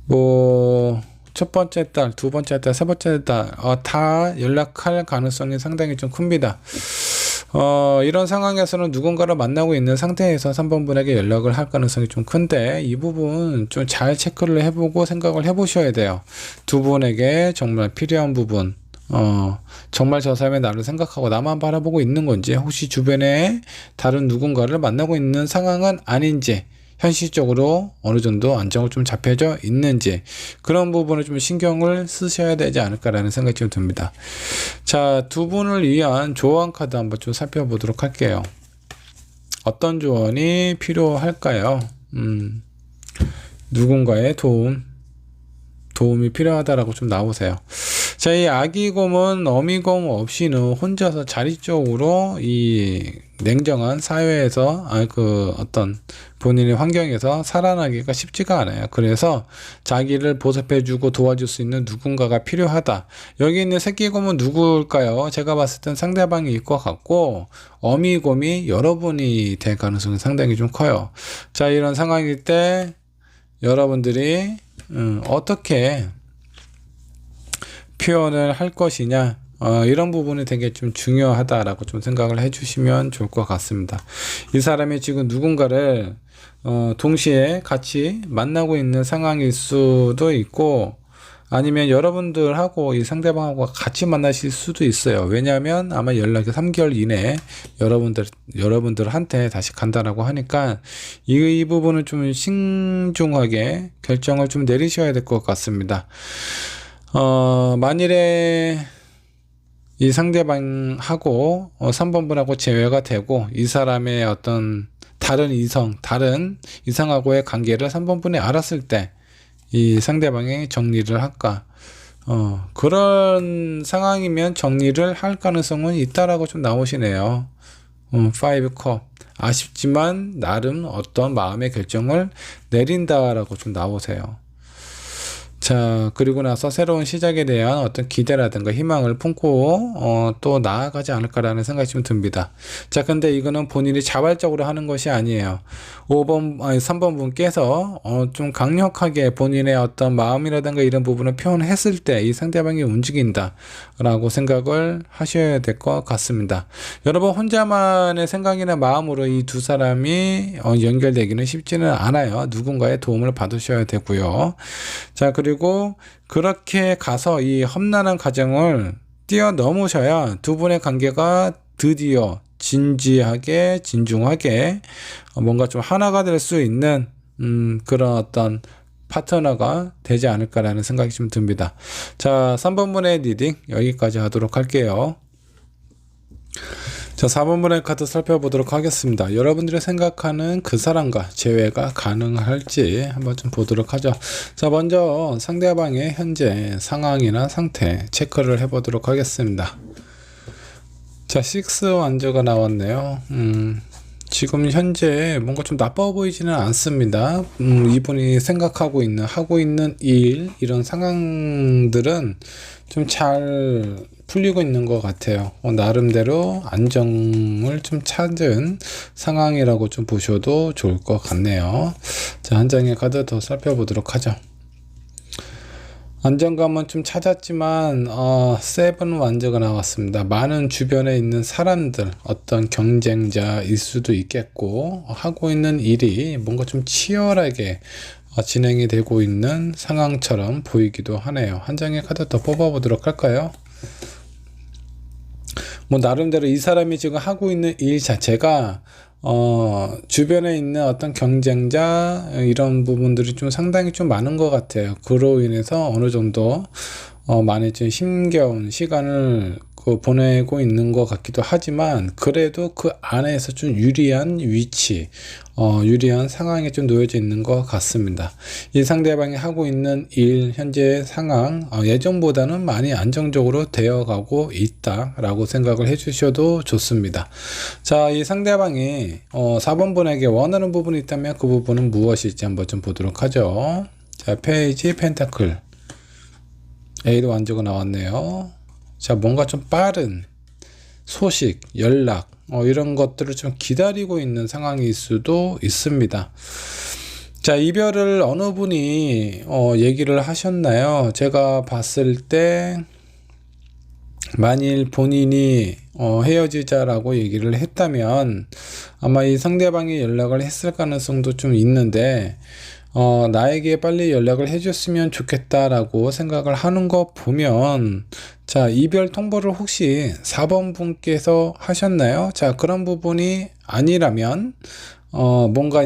뭐 첫 번째 달, 두 번째 달, 세 번째 달 다 연락할 가능성이 상당히 좀 큽니다. 이런 상황에서는 누군가를 만나고 있는 상태에서 3번 분에게 연락을 할 가능성이 좀 큰데, 이 부분 좀 잘 체크를 해보고 생각을 해보셔야 돼요. 두 분에게 정말 필요한 부분, 정말 저 사람이 나를 생각하고 나만 바라보고 있는 건지, 혹시 주변에 다른 누군가를 만나고 있는 상황은 아닌지, 현실적으로 어느 정도 안정을 좀 잡혀져 있는지, 그런 부분을 좀 신경을 쓰셔야 되지 않을까라는 생각이 좀 듭니다. 자, 두 분을 위한 조언 카드 한번 좀 살펴보도록 할게요. 어떤 조언이 필요할까요? 누군가의 도움, 도움이 필요하다라고 좀 나오세요. 자, 이 아기곰은 어미곰 없이는 혼자서 자립적으로 이 냉정한 사회에서 어떤 본인의 환경에서 살아나기가 쉽지가 않아요. 그래서 자기를 보살펴주고 도와줄 수 있는 누군가가 필요하다. 여기 있는 새끼곰은 누구일까요? 제가 봤을 땐 상대방이 것 같고, 어미곰이 여러분이 될 가능성이 상당히 좀 커요. 자, 이런 상황일 때 여러분들이 어떻게 표현을 할 것이냐, 이런 부분이 되게 좀 중요하다라고 좀 생각을 해주시면 좋을 것 같습니다. 이 사람이 지금 누군가를 동시에 같이 만나고 있는 상황일 수도 있고, 아니면 여러분들하고 이 상대방하고 같이 만나실 수도 있어요. 왜냐하면 아마 연락이 3개월 이내에 여러분들한테 다시 간다라고 하니까 이 부분은 좀 신중하게 결정을 좀 내리셔야 될 것 같습니다. 만일에 이 상대방하고 3번 분하고 재회가 되고 이 사람의 어떤 다른 이성하고의 관계를 3번 분이 알았을 때 이 상대방이 정리를 할까? 그런 상황이면 정리를 할 가능성은 있다라고 좀 나오시네요. 5컵. 아쉽지만 나름 어떤 마음의 결정을 내린다라고 좀 나오세요. 자, 그리고 나서 새로운 시작에 대한 어떤 기대라든가 희망을 품고 또 나아가지 않을까라는 생각이 좀 듭니다. 자, 근데 이거는 본인이 자발적으로 하는 것이 아니에요. 3번 분께서 좀 강력하게 본인의 어떤 마음이라든가 이런 부분을 표현했을 때 이 상대방이 움직인다라고 생각을 하셔야 될 것 같습니다. 여러분 혼자만의 생각이나 마음으로 이 두 사람이 연결되기는 쉽지는 않아요. 누군가의 도움을 받으셔야 되고요. 자, 그리고 그렇게 가서 이 험난한 과정을 뛰어넘으셔야 두 분의 관계가 드디어 진지하게 진중하게 뭔가 좀 하나가 될 수 있는 그런 어떤 파트너가 되지 않을까라는 생각이 좀 듭니다. 자, 3번분의 리딩 여기까지 하도록 할게요. 자, 4번분의 카드 살펴보도록 하겠습니다. 여러분들이 생각하는 그 사람과 재회가 가능할지 한번 좀 보도록 하죠. 자, 먼저 상대방의 현재 상황이나 상태 체크를 해보도록 하겠습니다. 자, 6 완저가 나왔네요. 지금 현재 뭔가 좀 나빠 보이지는 않습니다. 이분이 생각하고 있는, 하고 있는 일, 이런 상황들은 좀 잘 풀리고 있는 것 같아요. 나름대로 안정을 좀 찾은 상황이라고 좀 보셔도 좋을 것 같네요. 자, 한 장의 카드 더 살펴보도록 하죠. 안정감은 좀 찾았지만 7 완저가 나왔습니다. 많은 주변에 있는 사람들, 어떤 경쟁자일 수도 있겠고 하고 있는 일이 뭔가 좀 치열하게 진행이 되고 있는 상황처럼 보이기도 하네요. 한 장의 카드 더 뽑아보도록 할까요? 뭐 나름대로 이 사람이 지금 하고 있는 일 자체가 주변에 있는 어떤 경쟁자 이런 부분들이 좀 상당히 좀 많은 것 같아요. 그로 인해서 어느 정도 많이 좀 힘겨운 시간을 보내고 있는 것 같기도 하지만 그래도 그 안에서 좀 유리한 위치, 유리한 상황에 좀 놓여져 있는 것 같습니다. 이 상대방이 하고 있는 일, 현재 상황, 예전보다는 많이 안정적으로 되어가고 있다라고 생각을 해주셔도 좋습니다. 자, 이 상대방이 4번 분에게 원하는 부분이 있다면 그 부분은 무엇일지 한번 좀 보도록 하죠. 자, 페이지 펜타클. A도 완저가 나왔네요. 자, 뭔가 좀 빠른 소식, 연락, 이런 것들을 좀 기다리고 있는 상황일 수도 있습니다. 자, 이별을 어느 분이 얘기를 하셨나요? 제가 봤을 때 만일 본인이 헤어지자라고 얘기를 했다면 아마 이 상대방이 연락을 했을 가능성도 좀 있는데 나에게 빨리 연락을 해줬으면 좋겠다라고 생각을 하는 거 보면 자, 이별 통보를 혹시 4번 분께서 하셨나요? 자, 그런 부분이 아니라면 뭔가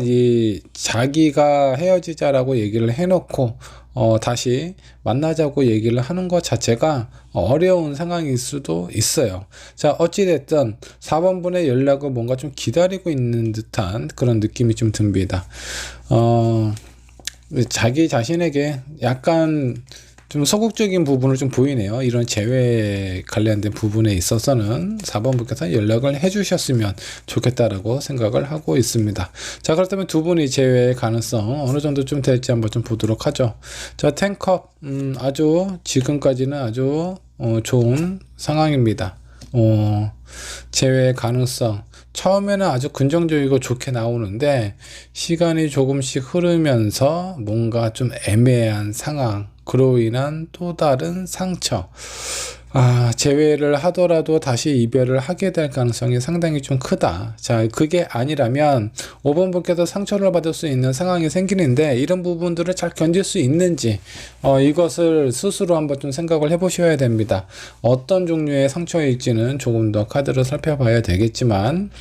자기가 헤어지자라고 얘기를 해놓고 다시 만나자고 얘기를 하는 것 자체가 어려운 상황일 수도 있어요. 자, 어찌됐든 4번 분의 연락을 뭔가 좀 기다리고 있는 듯한 그런 느낌이 좀 듭니다. 자기 자신에게 약간 좀 소극적인 부분을 좀 보이네요. 이런 재회 관련된 부분에 있어서는 4번 분께서 연락을 해주셨으면 좋겠다라고 생각을 하고 있습니다. 자, 그렇다면 두 분이 재회의 가능성 어느 정도 좀 될지 한번 좀 보도록 하죠. 자, 텐컵 아주 지금까지는 아주 좋은 상황입니다. 재회의 가능성 처음에는 아주 긍정적이고 좋게 나오는데 시간이 조금씩 흐르면서 뭔가 좀 애매한 상황, 그로 인한 또 다른 상처, 재회를 하더라도 다시 이별을 하게 될 가능성이 상당히 좀 크다. 자, 그게 아니라면 5번 분께서 상처를 받을 수 있는 상황이 생기는데 이런 부분들을 잘 견딜 수 있는지 이것을 스스로 한번 좀 생각을 해보셔야 됩니다. 어떤 종류의 상처일지는 조금 더 카드를 살펴봐야 되겠지만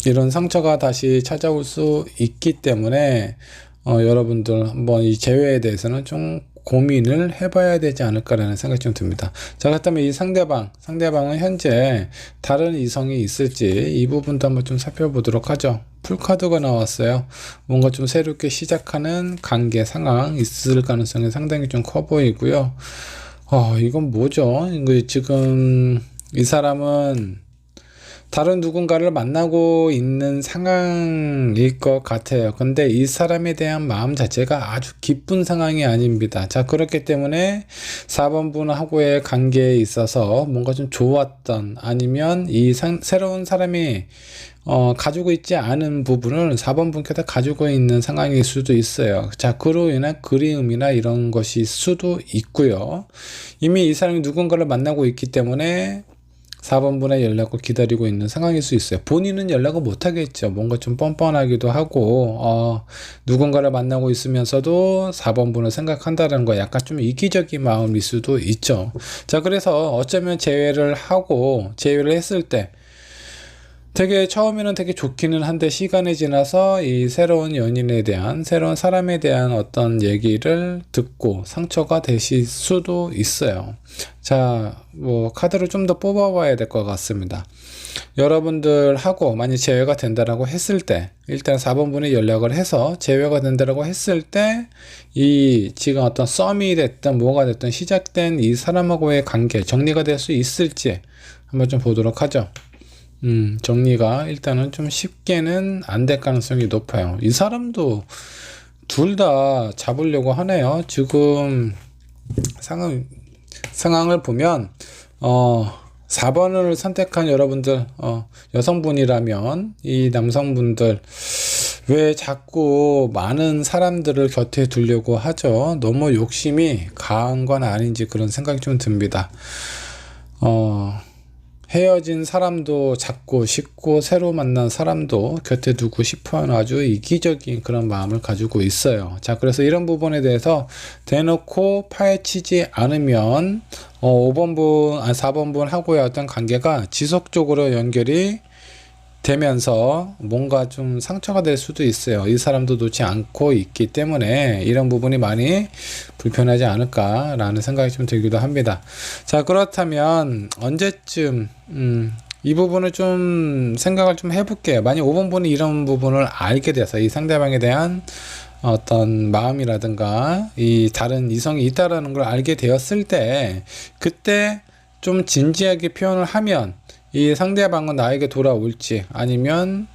이런 상처가 다시 찾아올 수 있기 때문에 여러분들 한번 이 재회에 대해서는 좀 고민을 해봐야 되지 않을까라는 생각이 좀 듭니다. 자, 그렇다면 이 상대방은 현재 다른 이성이 있을지 이 부분도 한번 좀 살펴보도록 하죠. 풀카드가 나왔어요. 뭔가 좀 새롭게 시작하는 관계 상황 있을 가능성이 상당히 좀 커 보이고요. 이건 뭐죠? 지금 이 사람은 다른 누군가를 만나고 있는 상황일 것 같아요. 근데 이 사람에 대한 마음 자체가 아주 기쁜 상황이 아닙니다. 자, 그렇기 때문에 4번 분하고의 관계에 있어서 뭔가 좀 좋았던 아니면 이 새로운 사람이 가지고 있지 않은 부분을 4번 분께서 가지고 있는 상황일 수도 있어요. 자, 그로 인한 그리움이나 이런 것이 수도 있고요. 이미 이 사람이 누군가를 만나고 있기 때문에 4번 분의 연락을 기다리고 있는 상황일 수 있어요. 본인은 연락을 못 하겠죠. 뭔가 좀 뻔뻔하기도 하고 누군가를 만나고 있으면서도 4번 분을 생각한다는 거 약간 좀 이기적인 마음일 수도 있죠. 자, 그래서 어쩌면 재회를 했을 때 되게 처음에는 되게 좋기는 한데 시간이 지나서 이 새로운 연인에 대한 새로운 사람에 대한 어떤 얘기를 듣고 상처가 되실 수도 있어요. 자, 뭐 카드를 좀 더 뽑아봐야 될 것 같습니다. 여러분들하고 만약 재회가 된다라고 했을 때 일단 4번 분이 연락을 해서 재회가 된다라고 했을 때 이 지금 어떤 썸이 됐든 뭐가 됐든 시작된 이 사람하고의 관계 정리가 될 수 있을지 한번 좀 보도록 하죠. 정리가 일단은 좀 쉽게는 안 될 가능성이 높아요. 이 사람도 둘 다 잡으려고 하네요. 지금 상황을 보면 4번을 선택한 여러분들 여성분이라면 이 남성분들 왜 자꾸 많은 사람들을 곁에 두려고 하죠? 너무 욕심이 강한 건 아닌지 그런 생각이 좀 듭니다. 헤어진 사람도 잡고 싶고 새로 만난 사람도 곁에 두고 싶어하는 아주 이기적인 그런 마음을 가지고 있어요. 자, 그래서 이런 부분에 대해서 대놓고 파헤치지 않으면 4번 분 하고의 어떤 관계가 지속적으로 연결이 되면서 뭔가 좀 상처가 될 수도 있어요. 이 사람도 놓지 않고 있기 때문에 이런 부분이 많이 불편하지 않을까라는 생각이 좀 들기도 합니다. 자, 그렇다면 언제쯤 이 부분을 좀 생각을 좀 해볼게요. 만약 5번 분이 이런 부분을 알게 돼서 이 상대방에 대한 어떤 마음이라든가 이 다른 이성이 있다라는 걸 알게 되었을 때 그때 좀 진지하게 표현을 하면 이 상대방은 나에게 돌아올지 아니면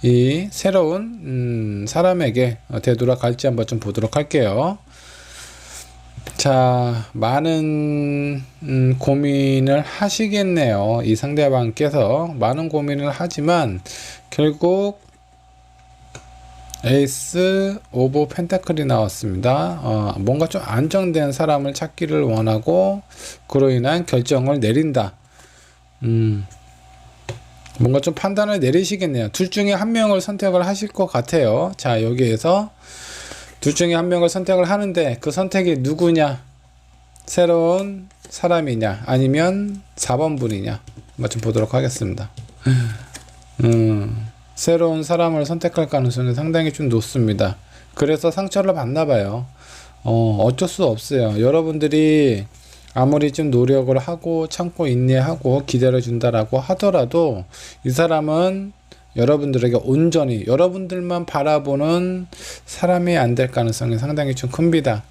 이 새로운 사람에게 되돌아갈지 한번 좀 보도록 할게요. 자, 많은 고민을 하시겠네요. 이 상대방께서 많은 고민을 하지만 결국 에이스 오브 펜타클이 나왔습니다. 뭔가 좀 안정된 사람을 찾기를 원하고 그로 인한 결정을 내린다. 뭔가 좀 판단을 내리시겠네요. 둘 중에 한 명을 선택을 하실 것 같아요. 자, 여기에서 둘 중에 한 명을 선택을 하는데 그 선택이 누구냐? 새로운 사람이냐? 아니면 4번 분이냐? 한번 좀 보도록 하겠습니다. 새로운 사람을 선택할 가능성이 상당히 좀 높습니다. 그래서 상처를 받나 봐요. 어쩔 수 없어요. 여러분들이 아무리 좀 노력을 하고 참고 인내하고 기다려준다라고 하더라도 이 사람은 여러분들에게 온전히 여러분들만 바라보는 사람이 안 될 가능성이 상당히 좀 큽니다.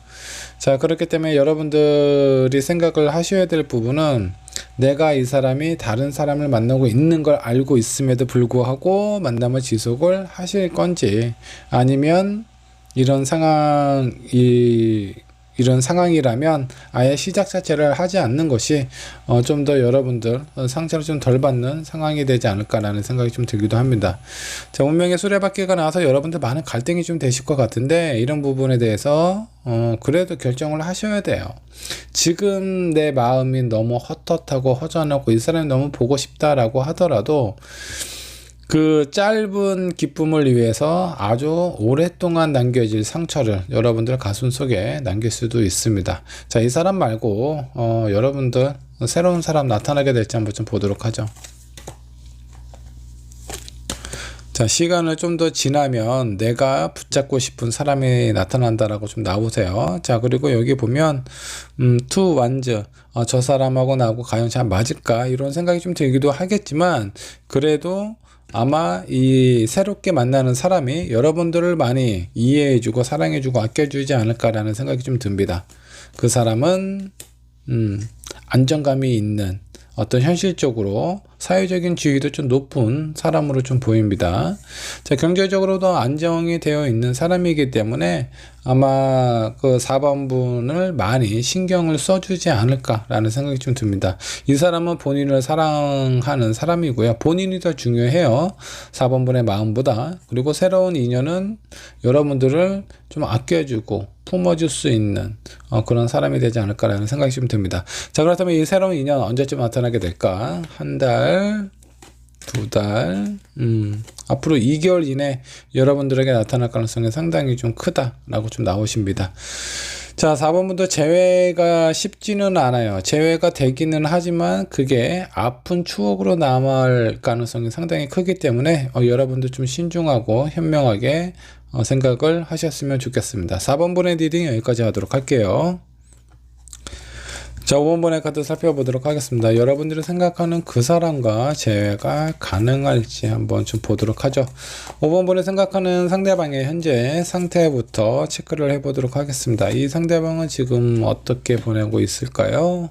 자, 그렇기 때문에 여러분들이 생각을 하셔야 될 부분은 내가 이 사람이 다른 사람을 만나고 있는 걸 알고 있음에도 불구하고 만남을 지속을 하실 건지, 아니면 이런 상황이라면 아예 시작 자체를 하지 않는 것이 좀 더 여러분들 상처를 좀 덜 받는 상황이 되지 않을까라는 생각이 좀 들기도 합니다. 자, 운명의 수레바퀴가 나와서 여러분들 많은 갈등이 좀 되실 것 같은데, 이런 부분에 대해서 그래도 결정을 하셔야 돼요. 지금 내 마음이 너무 헛헛하고 허전하고 이 사람이 너무 보고 싶다라고 하더라도 그 짧은 기쁨을 위해서 아주 오랫동안 남겨질 상처를 여러분들 가슴 속에 남길 수도 있습니다. 자, 이 사람 말고 여러분들 새로운 사람 나타나게 될지 한번 좀 보도록 하죠. 자, 시간을 좀 더 지나면 내가 붙잡고 싶은 사람이 나타난다라고 좀 나오세요. 자, 그리고 여기 보면 투 완즈, 저 사람하고 나하고 과연 잘 맞을까 이런 생각이 좀 들기도 하겠지만, 그래도 아마 이 새롭게 만나는 사람이 여러분들을 많이 이해해주고 사랑해주고 아껴주지 않을까라는 생각이 좀 듭니다. 그 사람은 안정감이 있는, 어떤 현실적으로 사회적인 지위도 좀 높은 사람으로 좀 보입니다. 자, 경제적으로도 안정이 되어 있는 사람이기 때문에 아마 그 4번분을 많이 신경을 써주지 않을까라는 생각이 좀 듭니다. 이 사람은 본인을 사랑하는 사람이고요. 본인이 더 중요해요. 4번분의 마음보다. 그리고 새로운 인연은 여러분들을 좀 아껴주고 품어줄 수 있는 그런 사람이 되지 않을까라는 생각이 좀 듭니다. 자, 그렇다면 이 새로운 인연 언제쯤 나타나게 될까? 한 달, 두 달, 앞으로 2개월 이내 여러분들에게 나타날 가능성이 상당히 좀 크다라고 좀 나오십니다. 자, 4번분도 재회가 쉽지는 않아요. 재회가 되기는 하지만 그게 아픈 추억으로 남을 가능성이 상당히 크기 때문에 여러분도 좀 신중하고 현명하게 생각을 하셨으면 좋겠습니다. 4번분의 리딩 여기까지 하도록 할게요. 자, 5번분의 카드 살펴보도록 하겠습니다. 여러분들이 생각하는 그 사람과 재회가 가능할지 한번 좀 보도록 하죠. 5번분이 생각하는 상대방의 현재 상태부터 체크를 해보도록 하겠습니다. 이 상대방은 지금 어떻게 보내고 있을까요?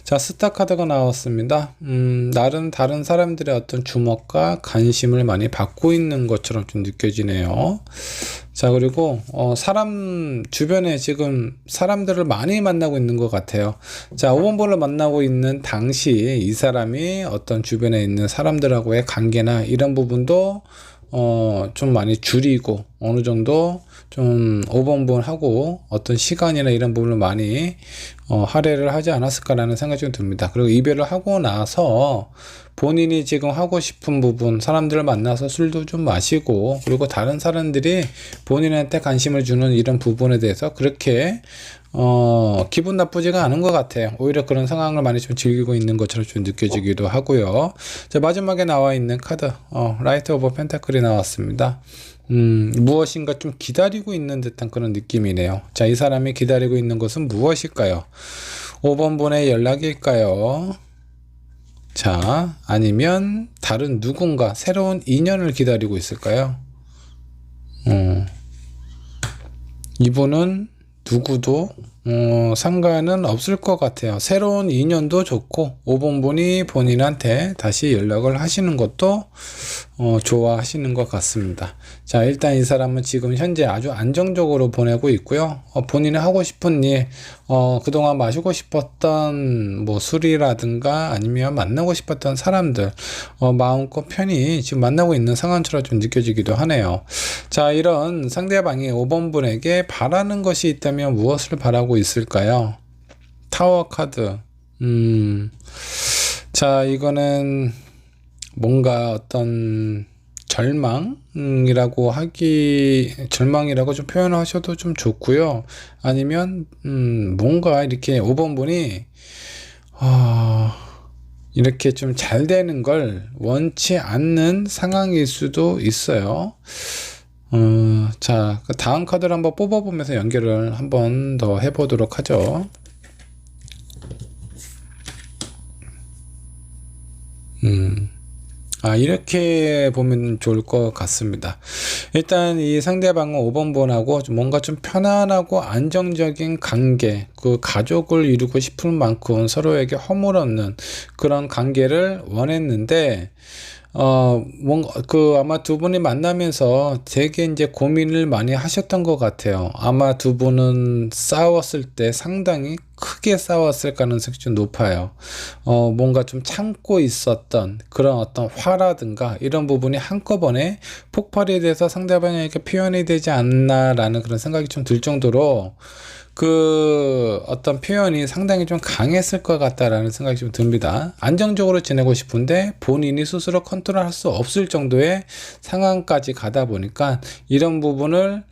자, 스타 카드가 나왔습니다. 나름 다른 사람들의 어떤 주목과 관심을 많이 받고 있는 것처럼 좀 느껴지네요. 자, 그리고 주변에 지금 사람들을 많이 만나고 있는 것 같아요. 자, 5번분을 만나고 있는 당시 이 사람이 어떤 주변에 있는 사람들하고의 관계나 이런 부분도 좀 많이 줄이고 어느 정도 좀 5번분하고 어떤 시간이나 이런 부분을 많이 할애를 하지 않았을까라는 생각이 좀 듭니다. 그리고 이별을 하고 나서 본인이 지금 하고 싶은 부분, 사람들을 만나서 술도 좀 마시고, 그리고 다른 사람들이 본인한테 관심을 주는 이런 부분에 대해서 그렇게 기분 나쁘지가 않은 것 같아요. 오히려 그런 상황을 많이 좀 즐기고 있는 것처럼 좀 느껴지기도 하고요. 자, 마지막에 나와 있는 카드 라이트 오브 펜타클이 나왔습니다. 무엇인가 좀 기다리고 있는 듯한 그런 느낌이네요. 자, 이 사람이 기다리고 있는 것은 무엇일까요? 5번분의 연락일까요? 자, 아니면 다른 누군가 새로운 인연을 기다리고 있을까요? 이분은 누구도 상관은 없을 것 같아요. 새로운 인연도 좋고 5번분이 본인한테 다시 연락을 하시는 것도 좋아하시는 것 같습니다. 자, 일단 이 사람은 지금 현재 아주 안정적으로 보내고 있고요. 본인이 하고 싶은 일, 그동안 마시고 싶었던 뭐 술이라든가 아니면 만나고 싶었던 사람들 마음껏 편히 지금 만나고 있는 상황처럼 좀 느껴지기도 하네요. 자, 이런 상대방이 5번분에게 바라는 것이 있다면 무엇을 바라고 있을까요? 타워 카드. 자, 이거는 뭔가 어떤 절망이라고 좀 표현하셔도 좀 좋고요. 아니면 뭔가 이렇게 5번분이 이렇게 좀 잘 되는 걸 원치 않는 상황일 수도 있어요. 자, 그 다음 카드를 한번 뽑아보면서 연결을 한번 더 해보도록 하죠. 이렇게 보면 좋을 것 같습니다. 일단 이 상대방은 5번 분하고 뭔가 좀 편안하고 안정적인 관계, 그 가족을 이루고 싶을 만큼 서로에게 허물 없는 그런 관계를 원했는데, 뭔가, 아마 두 분이 만나면서 되게 이제 고민을 많이 하셨던 것 같아요. 아마 두 분은 싸웠을 때 상당히 크게 싸웠을 가능성이 좀 높아요. 뭔가 좀 참고 있었던 그런 어떤 화라든가 이런 부분이 한꺼번에 폭발이 돼서 상대방에게 표현이 되지 않나라는 그런 생각이 좀 들 정도로 어떤 표현이 상당히 좀 강했을 것 같다라는 생각이 좀 듭니다. 안정적으로 지내고 싶은데 본인이 스스로 컨트롤할 수 없을 정도의 상황까지 가다 보니까 이런 부분을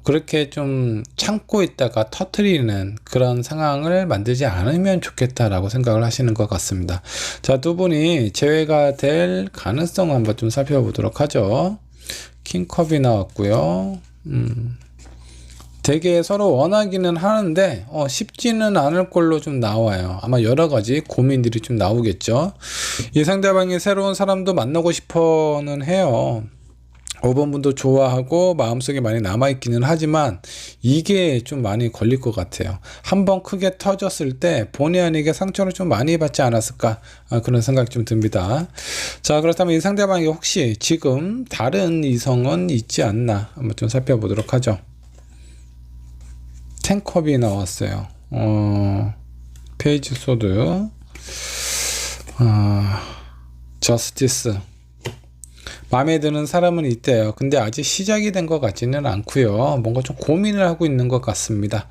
그렇게 좀 참고 있다가 터트리는 그런 상황을 만들지 않으면 좋겠다라고 생각을 하시는 것 같습니다. 자, 두 분이 재회가 될 가능성을 한번 좀 살펴보도록 하죠. 킹컵이 나왔고요. 되게 서로 원하기는 하는데 쉽지는 않을 걸로 좀 나와요. 아마 여러 가지 고민들이 좀 나오겠죠. 이 상대방이 새로운 사람도 만나고 싶어는 해요. 5번 분도 좋아하고 마음속에 많이 남아있기는 하지만 이게 좀 많이 걸릴 것 같아요. 한번 크게 터졌을 때 본의 아니게 상처를 좀 많이 받지 않았을까, 그런 생각이 좀 듭니다. 자, 그렇다면 이 상대방이 혹시 지금 다른 이성은 있지 않나 한번 좀 살펴보도록 하죠. 텐컵이 나왔어요. 페이지 소드, 저스티스. 마음에 드는 사람은 있대요. 근데 아직 시작이 된 것 같지는 않고요. 뭔가 좀 고민을 하고 있는 것 같습니다.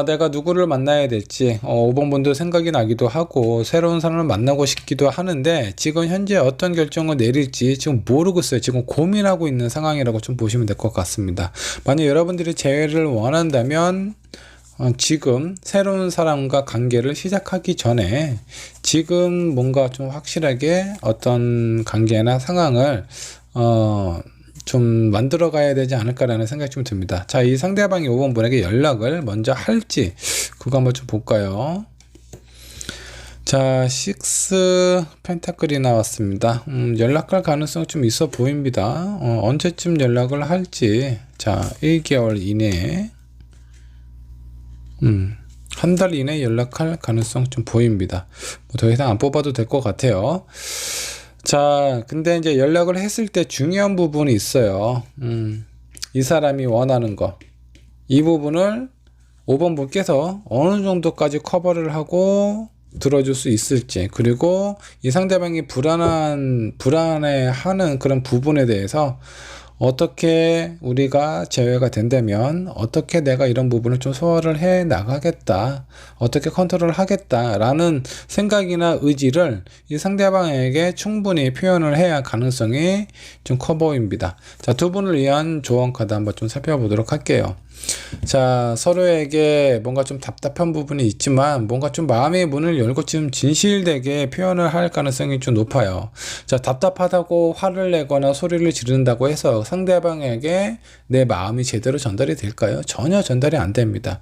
내가 누구를 만나야 될지 5번 분도 생각이 나기도 하고 새로운 사람을 만나고 싶기도 하는데 지금 현재 어떤 결정을 내릴지 지금 모르고 있어요. 지금 고민하고 있는 상황이라고 좀 보시면 될 것 같습니다. 만약 여러분들이 재회를 원한다면 지금 새로운 사람과 관계를 시작하기 전에 지금 뭔가 좀 확실하게 어떤 관계나 상황을 좀 만들어 가야 되지 않을까라는 생각이 좀 듭니다. 자, 이 상대방이 5번 분에게 연락을 먼저 할지 그거 한번 좀 볼까요? 자, 6 펜타클이 나왔습니다. 연락할 가능성이 좀 있어 보입니다. 언제쯤 연락을 할지. 자, 1개월 이내에 한 달 이내에 연락할 가능성 좀 보입니다. 더 이상 안 뽑아도 될 것 같아요. 자, 근데 이제 연락을 했을 때 중요한 부분이 있어요. 이 사람이 원하는 거. 이 부분을 5번 분께서 어느 정도까지 커버를 하고 들어줄 수 있을지, 그리고 이 상대방이 불안해하는 그런 부분에 대해서 어떻게 우리가 제외가 된다면 어떻게 내가 이런 부분을 좀 소화를 해 나가겠다, 어떻게 컨트롤을 하겠다 라는 생각이나 의지를 이 상대방에게 충분히 표현을 해야 가능성이 좀 커 보입니다. 자, 두 분을 위한 조언 카드 한번 좀 살펴보도록 할게요. 자, 서로에게 뭔가 좀 답답한 부분이 있지만 뭔가 좀 마음의 문을 열고 좀 진실되게 표현을 할 가능성이 좀 높아요. 자, 답답하다고 화를 내거나 소리를 지른다고 해서 상대방에게 내 마음이 제대로 전달이 될까요? 전혀 전달이 안 됩니다.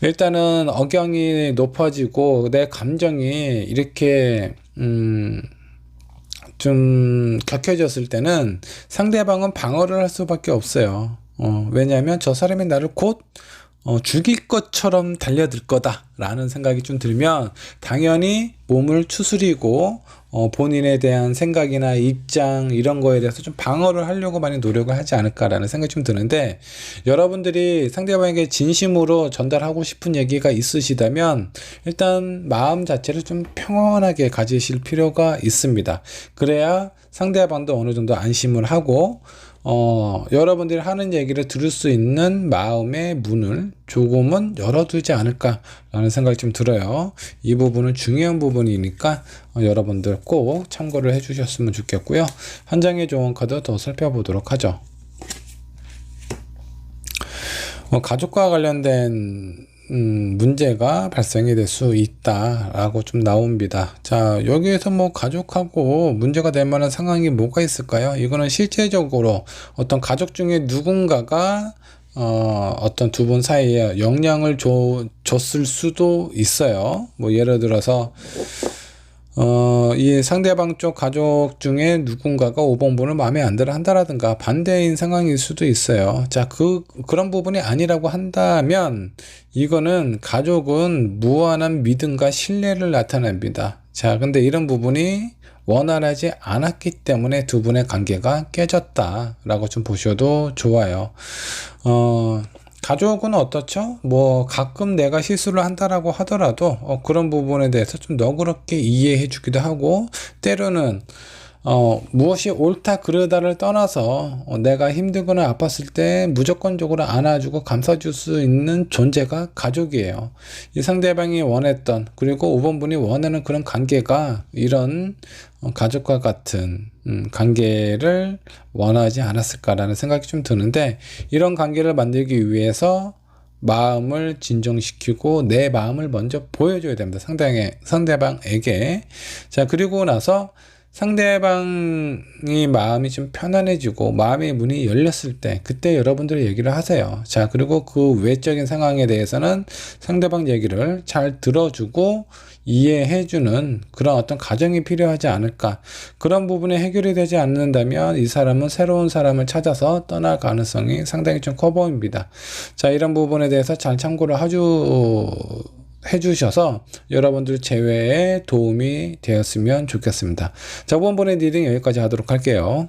일단은 억양이 높아지고 내 감정이 이렇게 좀 격해졌을 때는 상대방은 방어를 할 수밖에 없어요. 왜냐하면 저 사람이 나를 곧 죽일 것처럼 달려들 거다라는 생각이 좀 들면 당연히 몸을 추스리고 본인에 대한 생각이나 입장 이런 거에 대해서 좀 방어를 하려고 많이 노력을 하지 않을까라는 생각이 좀 드는데, 여러분들이 상대방에게 진심으로 전달하고 싶은 얘기가 있으시다면 일단 마음 자체를 좀 평온하게 가지실 필요가 있습니다. 그래야 상대방도 어느 정도 안심을 하고 여러분들이 하는 얘기를 들을 수 있는 마음의 문을 조금은 열어두지 않을까라는 생각이 좀 들어요. 이 부분은 중요한 부분이니까 여러분들 꼭 참고를 해주셨으면 좋겠고요. 한 장의 조언 카드 더 살펴보도록 하죠. 가족과 관련된 문제가 발생이 될 수 있다라고 좀 나옵니다. 자, 여기에서 뭐 가족하고 문제가 될 만한 상황이 뭐가 있을까요? 이거는 실제적으로 어떤 가족 중에 누군가가 어떤 두 분 사이에 영향을 줬을 수도 있어요. 뭐 예를 들어서 이 상대방 쪽 가족 중에 누군가가 5번분을 마음에 안 들어 한다라든가 반대인 상황일 수도 있어요. 자, 그런 부분이 아니라고 한다면 이거는 가족은 무한한 믿음과 신뢰를 나타냅니다. 자, 근데 이런 부분이 원활하지 않았기 때문에 두 분의 관계가 깨졌다라고 좀 보셔도 좋아요. 가족은 어떻죠? 뭐 가끔 내가 실수를 한다라고 하더라도 그런 부분에 대해서 좀 너그럽게 이해해 주기도 하고, 때로는 무엇이 옳다 그르다를 떠나서 내가 힘들거나 아팠을 때 무조건적으로 안아주고 감싸줄 수 있는 존재가 가족이에요. 이 상대방이 원했던, 그리고 5번 분이 원하는 그런 관계가 이런 가족과 같은 관계를 원하지 않았을까라는 생각이 좀 드는데, 이런 관계를 만들기 위해서 마음을 진정시키고 내 마음을 먼저 보여줘야 됩니다. 상대방에게. 자, 그리고 나서 상대방이 마음이 좀 편안해지고 마음의 문이 열렸을 때 그때 여러분들이 얘기를 하세요. 자, 그리고 그 외적인 상황에 대해서는 상대방 얘기를 잘 들어주고 이해해주는 그런 어떤 가정이 필요하지 않을까. 그런 부분이 해결이 되지 않는다면 이 사람은 새로운 사람을 찾아서 떠날 가능성이 상당히 좀 커 보입니다. 자, 이런 부분에 대해서 잘 참고를 해주셔서 여러분들 재회에 도움이 되었으면 좋겠습니다. 자, 이번 번의 리딩 여기까지 하도록 할게요.